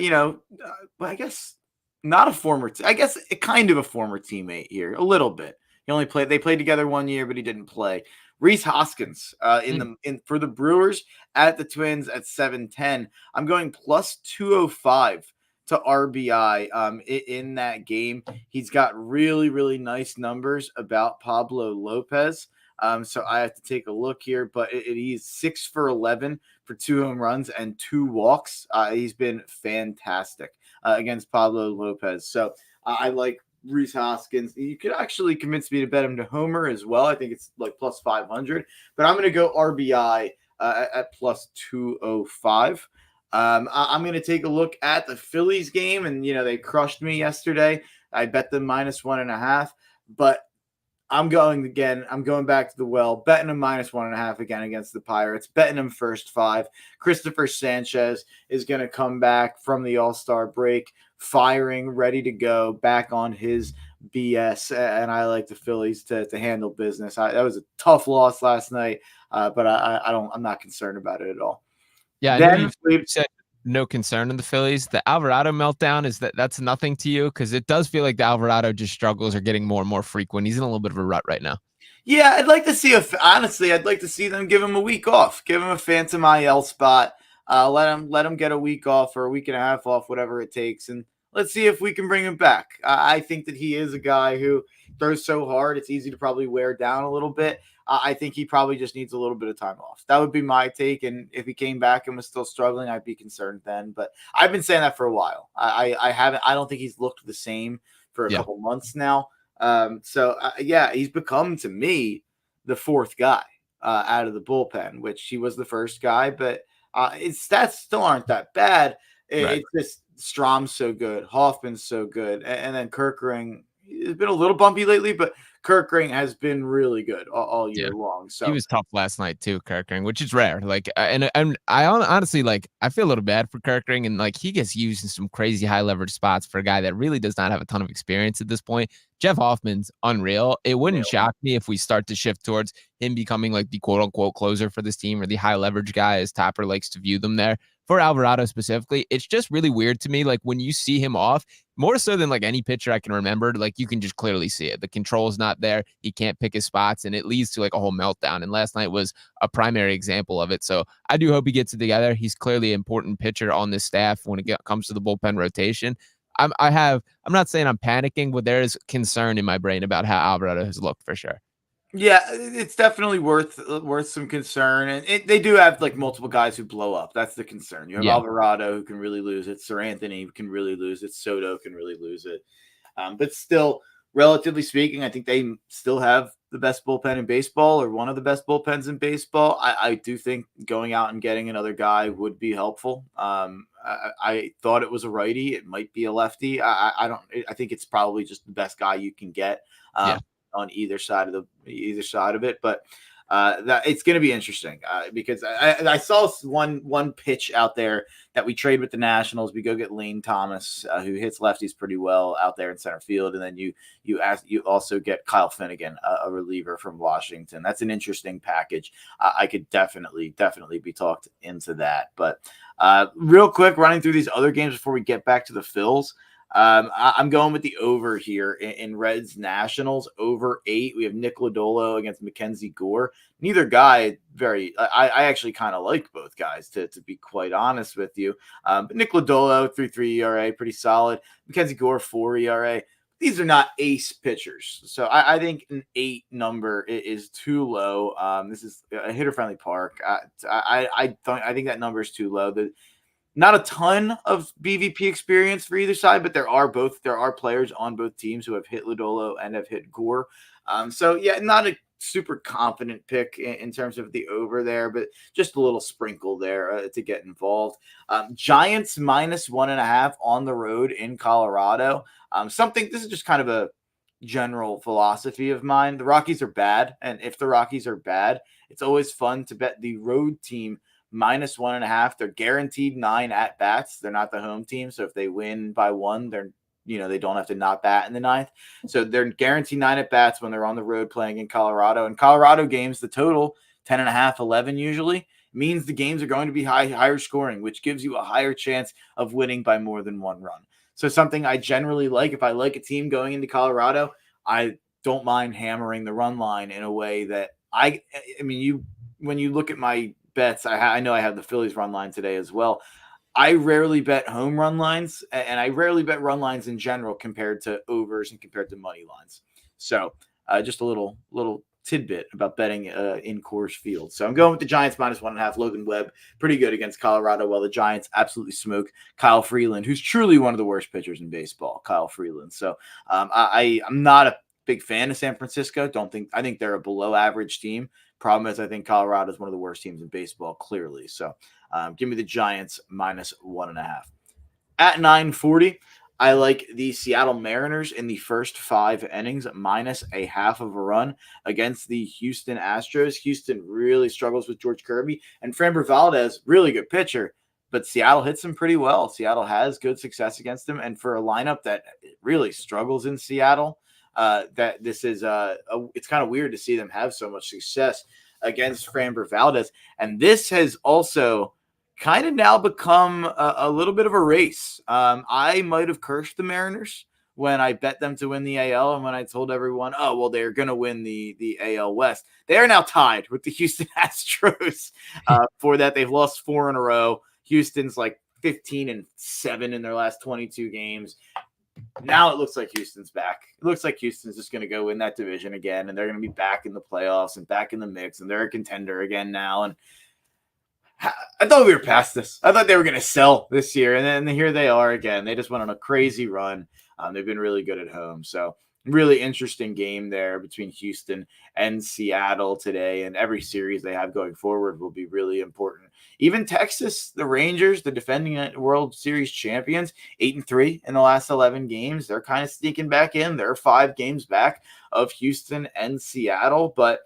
guess not a former, I guess kind of a former teammate here, a little bit. They played together 1 year, but he didn't play. Rhys Hoskins for the Brewers at the Twins at 710. I'm going plus 205 to RBI in that game. He's got really, really nice numbers about Pablo Lopez. So I have to take a look here, but he's 6 for 11 for 2 home runs and 2 walks. He's been fantastic against Pablo Lopez. So I like Rhys Hoskins. You could actually convince me to bet him to homer as well. I think it's like plus 500, but I'm going to go RBI at plus 205. I'm going to take a look at the Phillies game, and they crushed me yesterday. I bet them minus 1.5, but I'm going back to the well, betting them minus 1.5 again against the Pirates, betting them first 5. Christopher Sanchez is going to come back from the All-Star break, firing, ready to go, back on his BS, and I like the Phillies to handle business. That was a tough loss last night, but I'm not concerned about it at all. Yeah, I know you've said no concern in the Phillies. The Alvarado meltdown, that's nothing to you? Because it does feel like the Alvarado just struggles are getting more and more frequent. He's in a little bit of a rut right now. Yeah, I'd like to see I'd like to see them give him a week off, give him a phantom IL spot, let him get a week off or a week and a half off, whatever it takes, and let's see if we can bring him back. I think that he is a guy who throws so hard, it's easy to probably wear down a little bit. I think he probably just needs a little bit of time off. That would be my take. And if he came back and was still struggling, I'd be concerned then. But I've been saying that for a while. I don't think he's looked the same for a couple months now. He's become to me the fourth guy out of the bullpen, which he was the first guy. But his stats still aren't that bad. It's just Strom's so good, Hoffman's so good, and then Kerkering has been a little bumpy lately, but Kerkering has been really good all year long. So he was tough last night too, Kerkering, which is rare. Like, and I honestly, like, I feel a little bad for Kerkering, and like he gets used in some crazy high leverage spots for a guy that really does not have a ton of experience at this point. Jeff Hoffman's unreal. It wouldn't shock me if we start to shift towards him becoming like the quote unquote closer for this team, or the high leverage guy, as Topper likes to view them there. For Alvarado specifically, it's just really weird to me. Like, when you see him off, more so than like any pitcher I can remember, like, you can just clearly see it. The control is not there. He can't pick his spots, and it leads to like a whole meltdown. And last night was a primary example of it. So I do hope he gets it together. He's clearly an important pitcher on this staff when it comes to the bullpen rotation. I'm not saying I'm panicking, but there is concern in my brain about how Alvarado has looked for sure. Yeah, it's definitely worth some concern, and they do have like multiple guys who blow up. That's the concern. You have Alvarado who can really lose it. Sir Anthony can really lose it. Soto can really lose it. But still, relatively speaking, I think they still have the best bullpen in baseball, or one of the best bullpens in baseball. I do think going out and getting another guy would be helpful. I thought it was a righty. It might be a lefty. I think it's probably just the best guy you can get. On either side of it, but that it's going to be interesting because I saw one pitch out there that we trade with the Nationals. We go get Lane Thomas, who hits lefties pretty well out there in center field, and then you also get Kyle Finnegan, a reliever from Washington. That's an interesting package. I could definitely be talked into that. But real quick, running through these other games before we get back to the Phils. I'm going with the over here in Reds Nationals over 8. We have Nick Lodolo against Mackenzie Gore. Neither guy I actually kind of like both guys to be quite honest with you. But Nick Lodolo 3.3 ERA, pretty solid. Mackenzie Gore 4 ERA. These are not ace pitchers. So I think an 8 number is too low. This is a hitter-friendly park. I think that number is too low. Not a ton of BVP experience for either side, but there are players on both teams who have hit Lodolo and have hit Gore. So yeah, not a super confident pick in terms of the over there, but just a little sprinkle there to get involved. Giants -1.5 on the road in Colorado. This is just kind of a general philosophy of mine. The Rockies are bad, and if the Rockies are bad, it's always fun to bet the road team -1.5. They're guaranteed 9 at bats. They're not the home team, so if they win by 1, they don't have to not bat in the 9th. So they're guaranteed 9 at bats when they're on the road playing in Colorado. And Colorado games, the total 10.5, 11 usually means the games are going to be higher scoring, which gives you a higher chance of winning by more than 1 run. So something I generally like, if I like a team going into Colorado, I don't mind hammering the run line in a way that when you look at my bets, I know I have the Phillies run line today as well. I rarely bet home run lines, and I rarely bet run lines in general compared to overs and compared to money lines. So just a little tidbit about betting in Coors Field. So I'm going with the Giants -1.5. Logan Webb, pretty good against Colorado, while the Giants absolutely smoke Kyle Freeland, who's truly one of the worst pitchers in baseball, Kyle Freeland. So I'm not a big fan of San Francisco. I think they're a below average team. Problem is, I think Colorado is one of the worst teams in baseball, clearly. So give me the Giants -1.5. At 940, I like the Seattle Mariners in the first 5 innings, -0.5 of a run against the Houston Astros. Houston really struggles with George Kirby, and Framber Valdez, really good pitcher, but Seattle hits him pretty well. Seattle has good success against him, and for a lineup that really struggles in Seattle, that this is it's kind of weird to see them have so much success against Framber Valdez. And this has also kind of now become a little bit of a race. I might have cursed the Mariners when I bet them to win the AL, and when I told everyone, oh, well, they're going to win the AL West. They are now tied with the Houston Astros for that. They've lost 4 in a row. Houston's like 15-7 in their last 22 games. Now it looks like Houston's back. It looks like Houston's just going to go win that division again, and they're going to be back in the playoffs and back in the mix, and they're a contender again now. And I thought we were past this. I thought they were going to sell this year, and then here they are again. They just went on a crazy run. They've been really good at home. So really interesting game there between Houston and Seattle today, and every series they have going forward will be really important. Even Texas, the Rangers, the defending World Series champions, 8-3 in the last 11 games. They're kind of sneaking back in. They're 5 games back of Houston and Seattle, but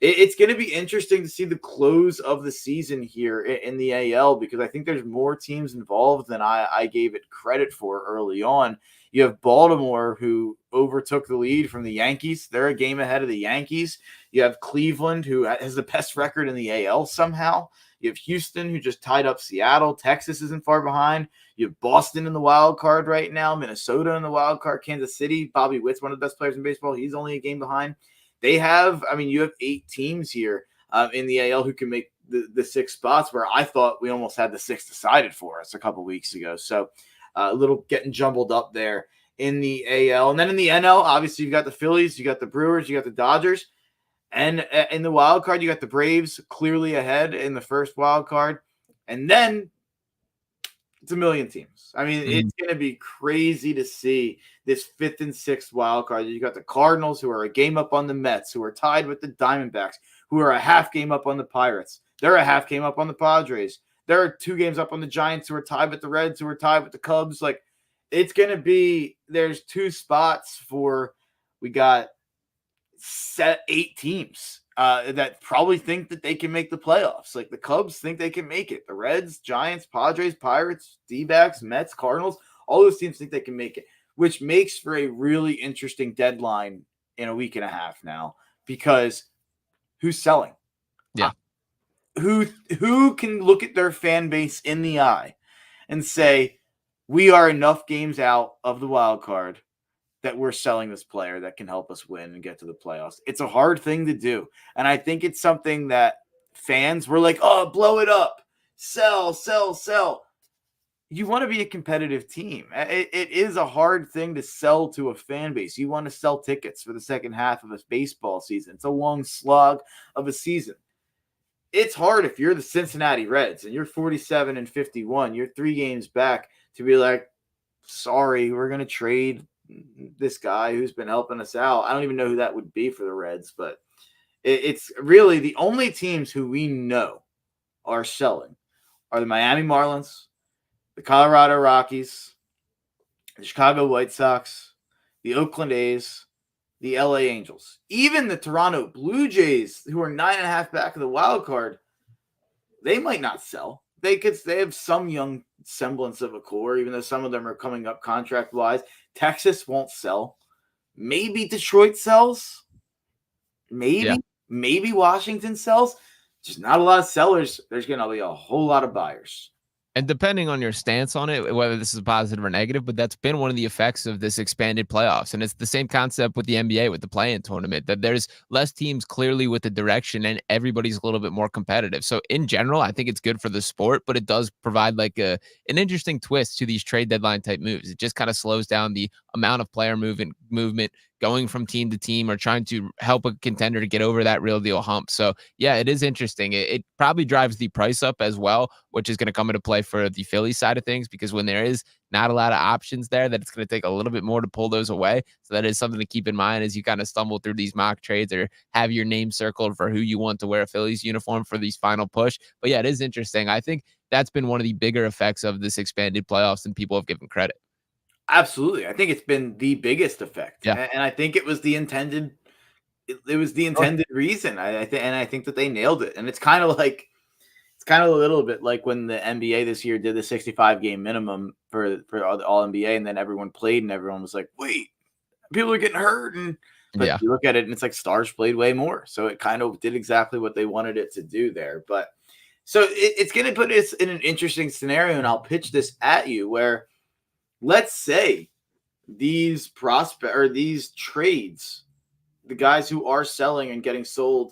it's going to be interesting to see the close of the season here in the AL, because I think there's more teams involved than I gave it credit for early on. You have Baltimore, who overtook the lead from the Yankees. They're a game ahead of the Yankees. You have Cleveland, who has the best record in the AL somehow. You have Houston, who just tied up Seattle. Texas isn't far behind. You have Boston in the wild card right now. Minnesota in the wild card. Kansas City. Bobby Witt's one of the best players in baseball. He's only a game behind. You have 8 teams here in the AL who can make the 6 spots, where I thought we almost had the 6 decided for us a couple weeks ago. So a little getting jumbled up there in the AL. And then in the NL, obviously, you've got the Phillies, you got the Brewers, you got the Dodgers. And in the wild card, you got the Braves clearly ahead in the first wild card. And then it's a million teams. It's going to be crazy to see this 5th and 6th wild card. You got the Cardinals, who are a game up on the Mets, who are tied with the Diamondbacks, who are a half game up on the Pirates. They're a half game up on the Padres. There are 2 games up on the Giants, who are tied with the Reds, who are tied with the Cubs. It's going to be, there's 2 spots we got 8 teams that probably think that they can make the playoffs. Like the Cubs think they can make it. The Reds, Giants, Padres, Pirates, D-backs, Mets, Cardinals, all those teams think they can make it, which makes for a really interesting deadline in a week and a half now, because who's selling? Yeah. Who can look at their fan base in the eye and say, we are enough games out of the wild card that we're selling this player that can help us win and get to the playoffs? It's a hard thing to do. And I think it's something that fans were like, oh, blow it up, sell, sell, sell. You want to be a competitive team. It is a hard thing to sell to a fan base. You want to sell tickets for the second half of a baseball season. It's a long slog of a season. It's hard if you're the Cincinnati Reds and you're 47-51. You're 3 games back to be like, sorry, we're going to trade this guy who's been helping us out. I don't even know who that would be for the Reds, but it's really the only teams who we know are selling are the Miami Marlins, the Colorado Rockies, the Chicago White Sox, the Oakland A's, the LA Angels, even the Toronto Blue Jays, who are 9.5 back of the wild card. They might not sell. They have some young semblance of a core, even though some of them are coming up contract wise. Texas won't sell. Maybe Detroit sells. Maybe Washington sells. Just not a lot of sellers. There's going to be a whole lot of buyers. And depending on your stance on it, whether this is positive or negative, but that's been one of the effects of this expanded playoffs. And it's the same concept with the NBA, with the play-in tournament, that there's less teams clearly with the direction and everybody's a little bit more competitive. So in general, I think it's good for the sport, but it does provide like an interesting twist to these trade deadline type moves. It just kind of slows down the amount of player movement going from team to team or trying to help a contender to get over that real deal hump. So yeah, it is interesting. It probably drives the price up as well, which is going to come into play for the Phillies side of things, because when there is not a lot of options there, that it's going to take a little bit more to pull those away. So that is something to keep in mind as you kind of stumble through these mock trades or have your name circled for who you want to wear a Phillies uniform for these final push. But yeah, it is interesting. I think that's been one of the bigger effects of this expanded playoffs than people have given credit. Absolutely. I think it's been the biggest effect. Yeah. And I think it was the intended reason. I think that they nailed it. And it's kind of a little bit like when the NBA this year did the 65 game minimum for all NBA, and then everyone played and everyone was like, wait, people are getting hurt. But you look at it and it's like stars played way more. So it kind of did exactly what they wanted it to do there. But so it's going to put us in an interesting scenario. And I'll pitch this at you where, let's say these these trades, the guys who are selling and getting sold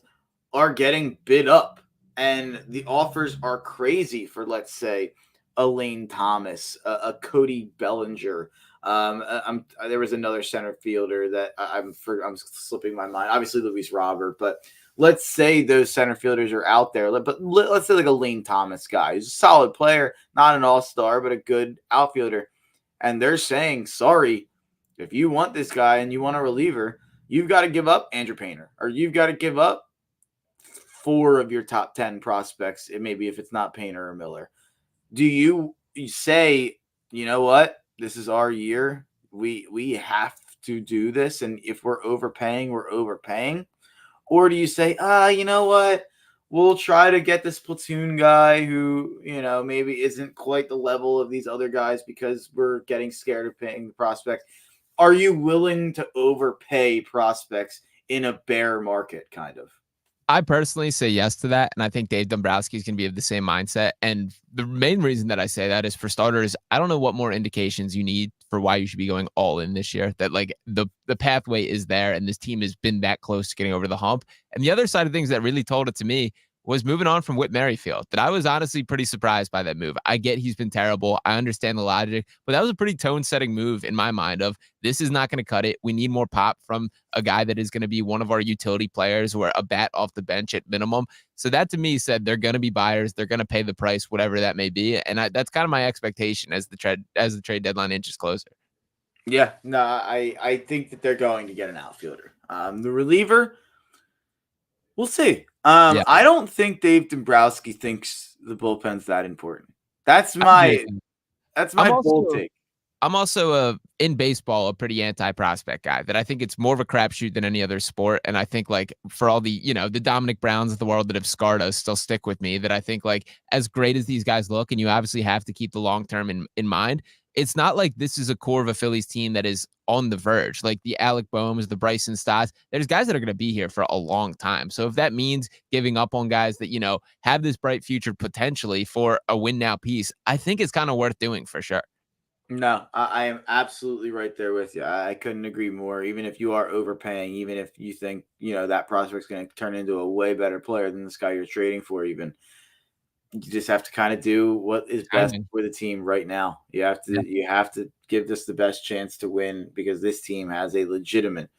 are getting bid up, and the offers are crazy for, let's say, a Lane Thomas, a Cody Bellinger. There was another center fielder that I'm slipping my mind. Obviously, Luis Robert, but let's say those center fielders are out there. But let's say like a Lane Thomas guy who's a solid player, not an all-star, but a good outfielder. And they're saying, sorry, if you want this guy and you want a reliever, you've got to give up Andrew Painter, or you've got to give up 4 of your top 10 prospects, maybe if it's not Painter or Miller. Do you say, you know what, this is our year, we have to do this, and if we're overpaying, we're overpaying? Or do you say, you know what, we'll try to get this platoon guy who, maybe isn't quite the level of these other guys because we're getting scared of paying the prospects? Are you willing to overpay prospects in a bear market, kind of? I personally say yes to that, and I think Dave Dombrowski is going to be of the same mindset. And the main reason that I say that is, for starters, I don't know what more indications you need for why you should be going all in this year. That like the pathway is there, and this team has been that close to getting over the hump. And the other side of things that really told it to me was moving on from Whit Merrifield. That I was honestly pretty surprised by that move. I get he's been terrible. I understand the logic, but that was a pretty tone-setting move in my mind of, this is not going to cut it. We need more pop from a guy that is going to be one of our utility players or a bat off the bench at minimum. So that to me said they're going to be buyers. They're going to pay the price, whatever that may be. And that's kind of my expectation as the trade deadline inches closer. Yeah, no, I think that they're going to get an outfielder. The reliever, we'll see. I don't think Dave Dombrowski thinks the bullpen's that important. That's my bold take. I'm also in baseball a pretty anti-prospect guy, that I think it's more of a crapshoot than any other sport. And I think like for all the, the Dominic Browns of the world that have scarred us still stick with me, that I think like as great as these guys look, and you obviously have to keep the long term in mind, it's not like this is a core of a Phillies team that is on the verge. Like the Alec Boehms, the Bryson Stotts, there's guys that are going to be here for a long time. So if that means giving up on guys that, have this bright future potentially for a win now piece, I think it's kind of worth doing for sure. No, I am absolutely right there with you. I couldn't agree more. Even if you are overpaying, even if you think, that prospect's going to turn into a way better player than this guy you're trading for, even, you just have to kind of do what is best for the team right now. You have to give this the best chance to win, because this team has a legitimate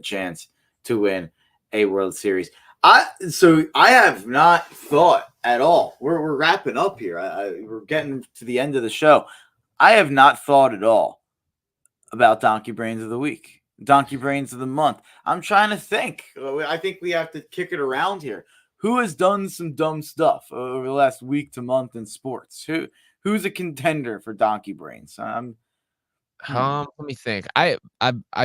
chance to win a World Series. So I have not thought at all. We're wrapping up here. We're getting to the end of the show. I have not thought at all about Donkey Brains of the Week, Donkey Brains of the Month. I'm trying to think. I think we have to kick it around here. Who has done some dumb stuff over the last week to month in sports? Who's a contender for Donkey Brains? Let me think. I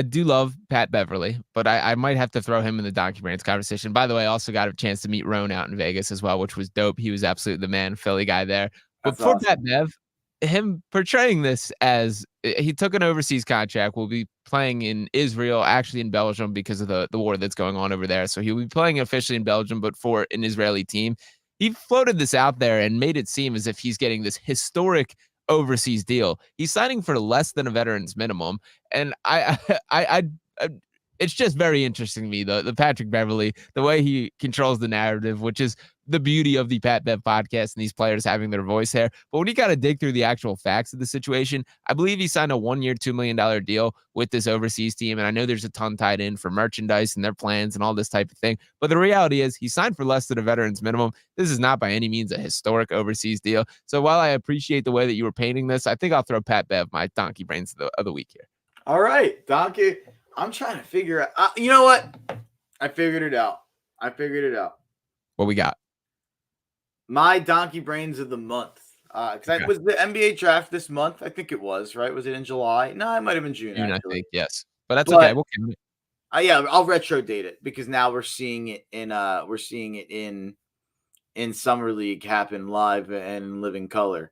do love Pat Beverly, but I might have to throw him in the Donkey Brains conversation. By the way, I also got a chance to meet Roan out in Vegas as well, which was dope. He was absolutely the man, Philly guy there. But for awesome. Pat Bev, him portraying this as he took an overseas contract, will be playing in Israel, actually in Belgium, because of the war that's going on over there. So he'll be playing officially in Belgium, but for an Israeli team. He floated this out there and made it seem as if he's getting this historic overseas deal. He's signing for less than a veteran's minimum. And I it's just very interesting to me, the Patrick Beverly, the way he controls the narrative, which is the beauty of the Pat Bev podcast and these players having their voice there. But when you got to dig through the actual facts of the situation, I believe he signed a 1-year, $2 million deal with this overseas team. And I know there's a ton tied in for merchandise and their plans and all this type of thing. But the reality is he signed for less than a veteran's minimum. This is not by any means a historic overseas deal. So while I appreciate the way that you were painting this, I think I'll throw Pat Bev my Donkey Brains of the week here. All right, Donkey. I'm trying to figure out. You know what? I figured it out. What we got? My Donkey Brains of the month. Because was the NBA draft this month? I think it was, right? Was it in July? No, it might have been June. I think, yes. But okay. We'll count it. Yeah, I'll retro date it, because now we're seeing it in Summer League happen live and in living color.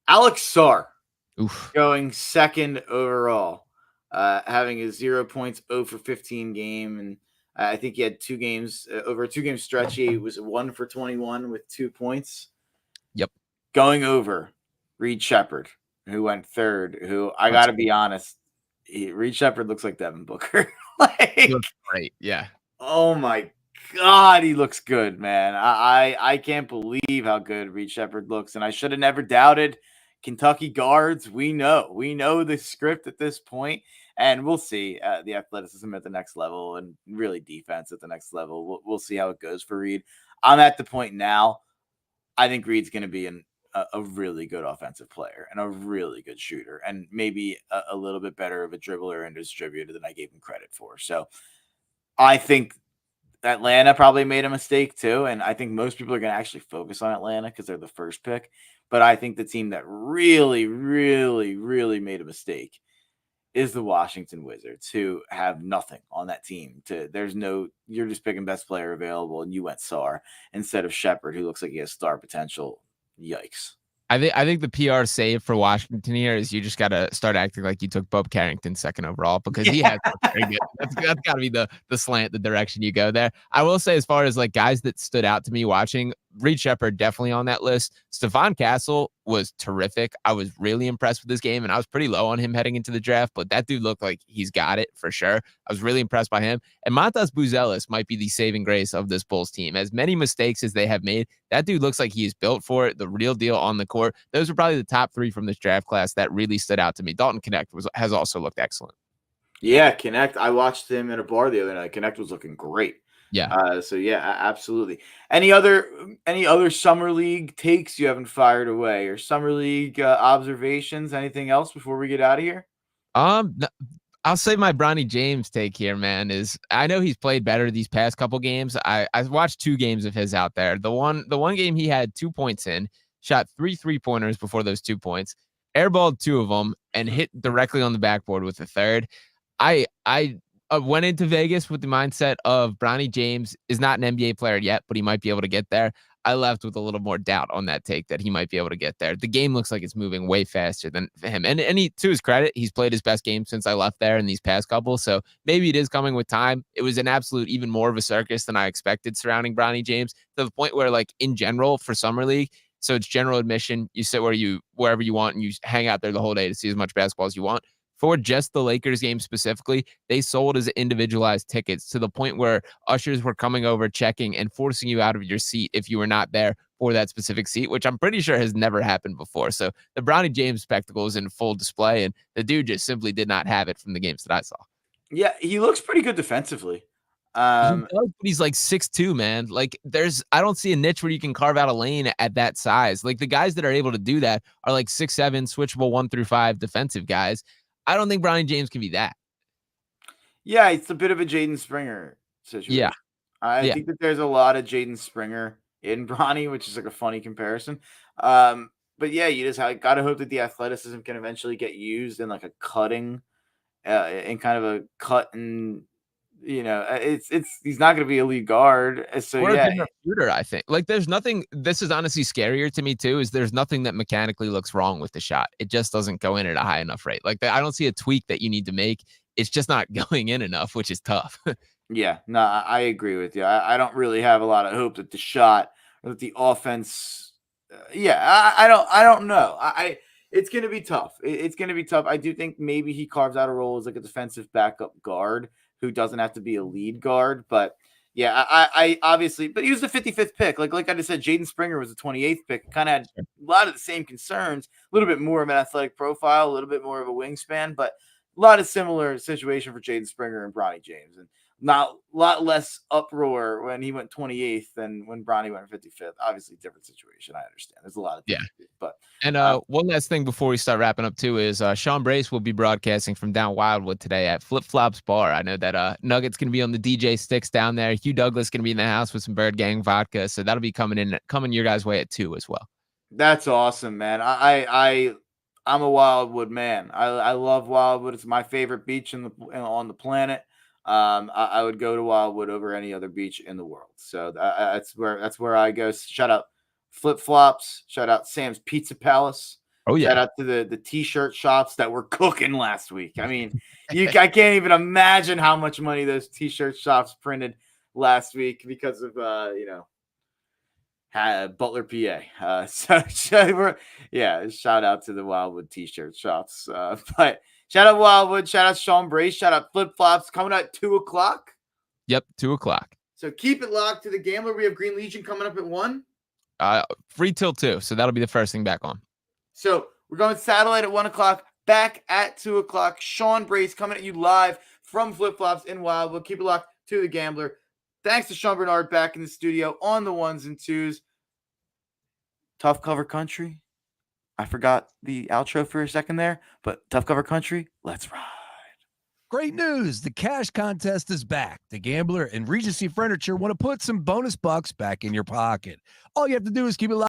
Alex Sarr going second overall. Having a 0 points, 0 for 15 game. And I think he had 2 games over a 2-game stretch. He was 1 for 21 with 2 points. Yep. Going over Reed Shepherd, who went third, who I got to be honest, Reed Shepherd looks like Devin Booker. He looks great. Yeah. Oh my God, he looks good, man. I can't believe how good Reed Shepherd looks. And I should have never doubted Kentucky guards. We know the script at this point, and we'll see the athleticism at the next level, and really defense at the next level. We'll see how it goes for Reed. I'm at the point now. I think Reed's going to be a really good offensive player and a really good shooter, and maybe a little bit better of a dribbler and distributor than I gave him credit for. So I think Atlanta probably made a mistake too, and I think most people are going to actually focus on Atlanta because they're the first pick. But I think the team that really, really, really made a mistake is the Washington Wizards, who have nothing on that team. You're just picking best player available, and you went Sarr instead of Shepherd, who looks like he has star potential. Yikes. I think the PR save for Washington here is you just got to start acting like you took Bob Carrington second overall, because he has very good. That's got to be the slant, the direction you go there. I will say, as far as like guys that stood out to me watching, Reed Shepherd definitely on that list. Stephon Castle was terrific. I was really impressed with this game, and I was pretty low on him heading into the draft, but that dude looked like he's got it for sure. I was really impressed by him. And Montas Buzelis might be the saving grace of this Bulls team. As many mistakes as they have made, that dude looks like he is built for it, the real deal on the court. Those are probably the top 3 from this draft class that really stood out to me. Dalton Connect has also looked excellent. Yeah, Connect. I watched him at a bar the other night. Connect was looking great. Yeah. So yeah, absolutely. Any other summer league takes you haven't fired away, or summer league observations? Anything else before we get out of here? I'll say my Bronny James take here, man, is I know he's played better these past couple games. I watched 2 games of his out there. The one game he had 2 points in, shot 3 3-pointers before those 2 points. airballed 2 of them and hit directly on the backboard with the third. I went into Vegas with the mindset of Bronny James is not an NBA player yet, but he might be able to get there. I left with a little more doubt on that take that he might be able to get there. The game looks like it's moving way faster than him. And he, to his credit, he's played his best game since I left there in these past couple. So maybe it is coming with time. It was an absolute even more of a circus than I expected surrounding Bronny James, to the point where, like, in general for Summer League, so it's general admission. You sit wherever you want and you hang out there the whole day to see as much basketball as you want. For just the Lakers game specifically, they sold as individualized tickets to the point where ushers were coming over, checking, and forcing you out of your seat if you were not there for that specific seat, which I'm pretty sure has never happened before. So the Bronny James spectacle is in full display, and the dude just simply did not have it from the games that I saw. Yeah, he looks pretty good defensively. He does, but he's like 6'2", man. Like, I don't see a niche where you can carve out a lane at that size. Like, the guys that are able to do that are like 6'7", switchable 1 through 5 defensive guys. I don't think Bronny James can be that. Yeah, it's a bit of a Jaden Springer situation. Yeah. I think that there's a lot of Jaden Springer in Bronny, which is like a funny comparison. But yeah, you just got to hope that the athleticism can eventually get used in like a cutting, in kind of a cut and, he's not going to be a lead guard. So Or yeah, a good shooter, I think. Like, there's nothing. This is honestly scarier to me too. Is there's nothing that mechanically looks wrong with the shot. It just doesn't go in at a high enough rate. Like, I don't see a tweak that you need to make. It's just not going in enough, which is tough. yeah, no, I agree with you. I don't really have a lot of hope that the shot or that the offense. I don't know. It's going to be tough. It's going to be tough. I do think maybe he carves out a role as like a defensive backup guard who doesn't have to be a lead guard. But yeah, I obviously, but he was the 55th pick. Like I just said, Jaden Springer was the 28th pick. Kind of had a lot of the same concerns, a little bit more of an athletic profile, a little bit more of a wingspan, but a lot of similar situation for Jaden Springer and Bronny James. And not a lot less uproar when he went 28th than when Bronny went 55th. Obviously, different situation. I understand. There's a lot of but and one last thing before we start wrapping up too is Sean Brace will be broadcasting from down Wildwood today at Flip Flops Bar. I know that Nuggets going to be on the DJ sticks down there. Hugh Douglas going to be in the house with some Bird Gang vodka, so that'll be coming your guys' way at 2 as well. That's awesome, man. I'm a Wildwood man. I love Wildwood. It's my favorite beach on the planet. I would go to Wildwood over any other beach in the world. So that's where I go. Shout out Flip Flops. Shout out Sam's Pizza Palace. Oh yeah. Shout out to the t-shirt shops that were cooking last week. I mean, I can't even imagine how much money those t-shirt shops printed last week because of Butler, PA. Shout out to the Wildwood t-shirt shops. But shout out Wildwood, shout out Sean Brace, shout out Flip Flops coming out at 2:00. Yep, 2:00. So keep it locked to the Gambler. We have Green Legion coming up at 1. Free till 2, so that'll be the first thing back on. So we're going satellite at 1:00, back at 2:00. Sean Brace coming at you live from Flip Flops in Wildwood. Keep it locked to the Gambler. Thanks to Sean Barnard back in the studio on the 1s and 2s. Tough Cover Country. I forgot the outro for a second there, but Tough Cover Country, let's ride. Great news. The cash contest is back. The Gambler and Regency Furniture want to put some bonus bucks back in your pocket. All you have to do is keep it locked